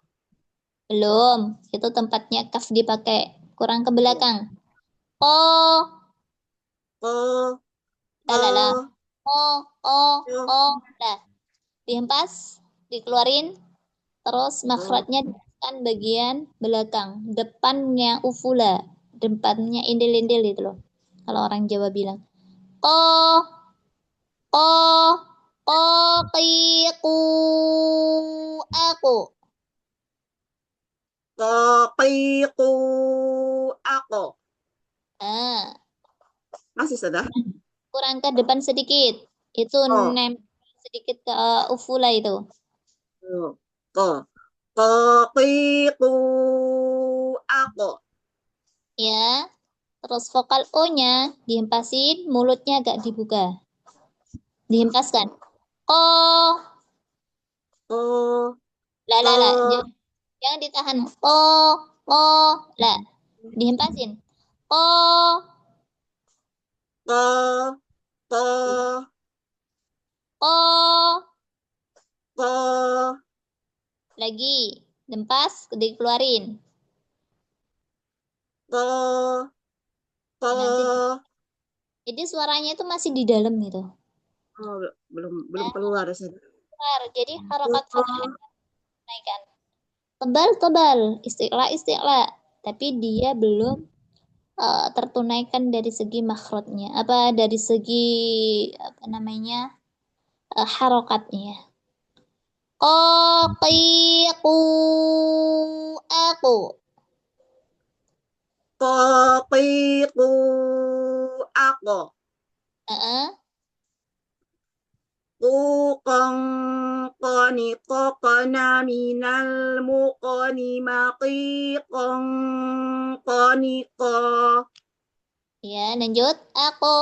Belum. Itu tempatnya kaf dipakai. Kurang ke belakang. Oh, Ko, lah. ko, Oh, lah. Dihempas, dikeluarin, terus makhrajnya kan bagian belakang, depannya ufula, depannya indil-indil itu loh. Kalau orang Jawa bilang, oh, qiqu aku. taqiqu aku. Ah, Masih Ustazah? kurang ke depan sedikit. Itu Ko, sedikit ke ufula itu. ko, taqiqu aku. Ya. Terus vokal O-nya dihempasin, mulutnya agak dibuka. Dihempaskan. Oh, Ko, lah, ko, Jangan ditahan. Lah. Dihempasin. ko, ko, Oh, ko, lagi. Dempas, dikeluarin. ko, ko. Nanti jadi suaranya itu masih di dalam gitu. Oh, belum keluar Ustazah. Keluar. Jadi harokat fathah naikkan. Tebal, istiqla. Tapi dia belum tertunaikan dari segi makhrajnya. Dari segi apa namanya? Harokatnya. Qaqiqu aku. Taqiqu aku. Heeh. Tuqan qaniqaqna minal muqani maqiqan qaniqa. Ya, lanjut. Aku.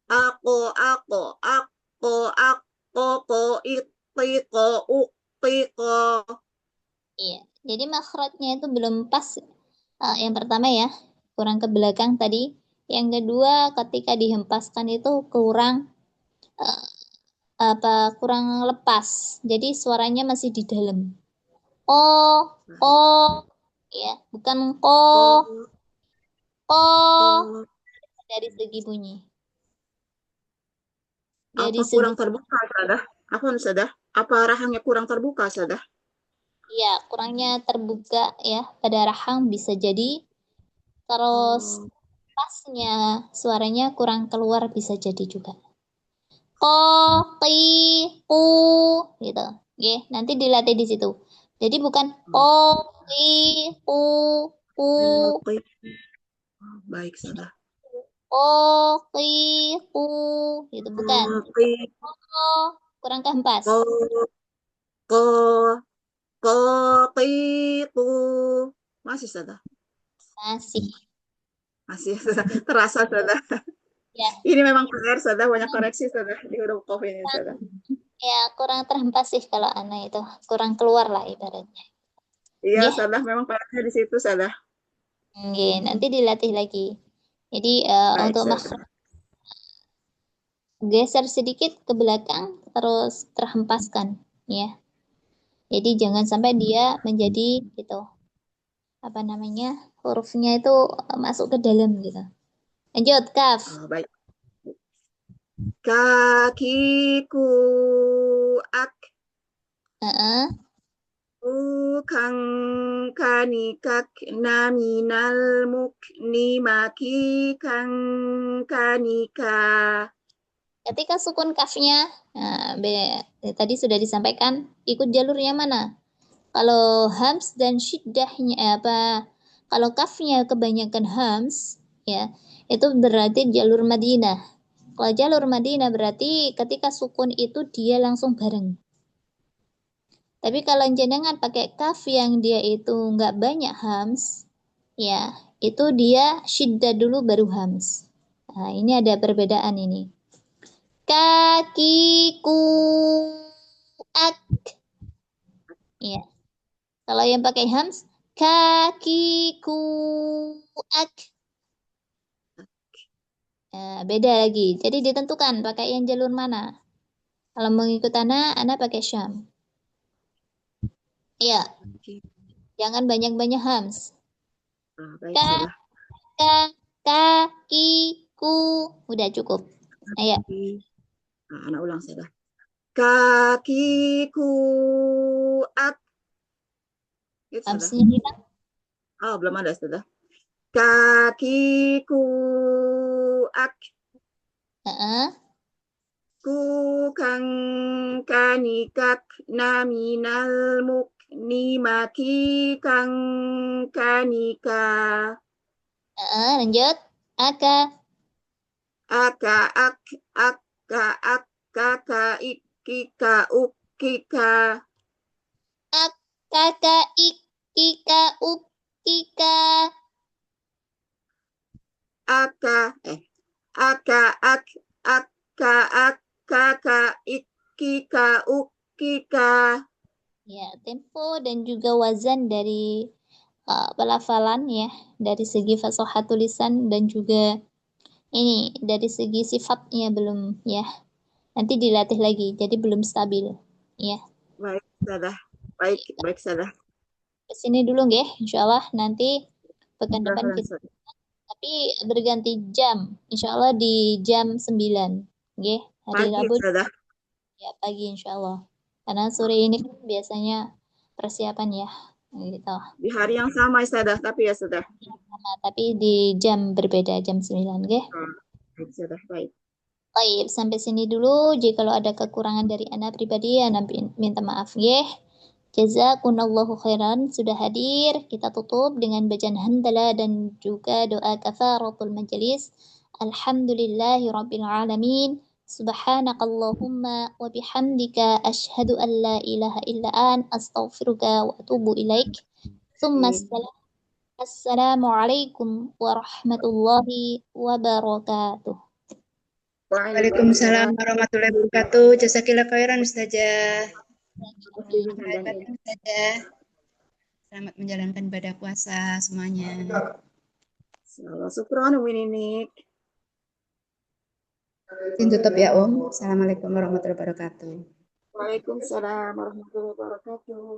Aku, ko itta u'tiqa, u'tiqa. Iya, jadi makhrajnya itu belum pas. Yang pertama ya, kurang ke belakang tadi. Yang kedua, ketika dihempaskan itu kurang eh, kurang lepas. Jadi suaranya masih di dalam. Oh, oh, ya, bukan ko, ko Ko. dari segi bunyi. Dari Apa segi, kurang terbuka, Sadah? Apa Sadah? Apa rahangnya kurang terbuka, Sadah? ya, kurangnya terbuka ya pada rahang bisa jadi. Terus Oh, pasnya suaranya kurang keluar bisa jadi juga. Ko, ki, ku, gitu. Oke, nanti dilatih di situ. Jadi bukan ko, ki, ku, ku, u'tiq. Baik, Sadah. ko, ki, ku, gitu. Bukan. U'tiq. Ko, kurang kehempas. Ko, ko, ko, qiqu. Masih, Sadah? Masih. Masih, Sadah. Terasa, Sadah. Ya, Ini memang PR, Sadah. Banyak koreksi, Sadah. Di huruf qaf ini, Sadah. ya kurang terhempas sih kalau anak itu. Kurang keluar lah ibaratnya. Iya, Ya, Sadah. Memang PR-nya di situ, Sadah. nanti dilatih lagi. Jadi Baik, untuk Sadah. geser sedikit ke belakang terus terhempaskan ya. Jadi jangan sampai dia menjadi gitu apa namanya hurufnya itu masuk ke dalam gitu. Lanjut kaf. Baik. Kakiku ak Heeh. kang kanikak naminal mukni maki kang kanika. Ketika sukun kafnya, tadi sudah disampaikan ikut jalur yang mana? Kalau hams dan syiddahnya kalau kafnya kebanyakan hams ya, itu berarti jalur Madinah. Kalau jalur Madinah berarti ketika sukun itu dia langsung bareng. Tapi kalau jenengan pakai kaf yang dia itu nggak banyak hams, ya itu dia syiddah dulu baru hams. Nah, ini ada perbedaan ini. Kakiku ak. Ya. Kalau yang pakai hams, kakiku ak. Beda lagi. Jadi ditentukan pakai yang jalur mana. Kalau mengikut anak pakai syam. Iya, jangan banyak-banyak hams. Baik, Ka, Sadah. ka, kakiku. Udah cukup. Ayo. Anak ulang, Sadah. Kakiku ak. Itu, Sadah. Hamsnya hilang. Oh, belum ada, Sadah. Kakiku ak Heeh. ku kang kanikak naminal mukni maki kang kanika Lanjut. Aka, aka aka kaka ikika ukika ak, kaka, ik, kika, uk, kika. aka aka kaka ikika ukika. Ya, tempo dan juga wazan dari pelafalan ya, dari segi fasaha tulisan dan juga ini dari segi sifatnya belum ya. Nanti dilatih lagi, jadi belum stabil ya. Baik, Sadah. Baik, Sadah. Kesini dulu nggih, insyaallah nanti pekan depan kita tapi berganti jam. Insyaallah di jam 9 nggih, hari Pagi, Rabu Sadah. ya pagi insyaallah. Karena sore ini kan biasanya persiapan ya gitu. Di hari yang sama, Sadah, tapi ya sudah. Sama, tapi di jam berbeda, jam 9 nggih. Baik, Sadah. Baik. Baik, sampai sini dulu. Jika kalau ada kekurangan dari Ana pribadi, Ana minta maaf nggih. Jazakumullahu khairan sudah hadir. Kita tutup dengan bacaan hamdalah dan juga doa kafaratul majelis. Alhamdulillahi rabbil alamin. Subhanakallahumma wa bihamdika asyhadu an la ilaha illa an astaghfiruka wa atubu ilaik. Tsumma Assalamualaikum warahmatullahi wabarakatuh. Waalaikumsalam warahmatullahi wabarakatuh. Jazakillah khairan Ustazah. Baik, Bapak Ustazah. Selamat menjalankan ibadah puasa semuanya. Syukron Wininik. Izin tutup ya Om. Assalamualaikum warahmatullahi wabarakatuh. Waalaikumsalam warahmatullahi wabarakatuh.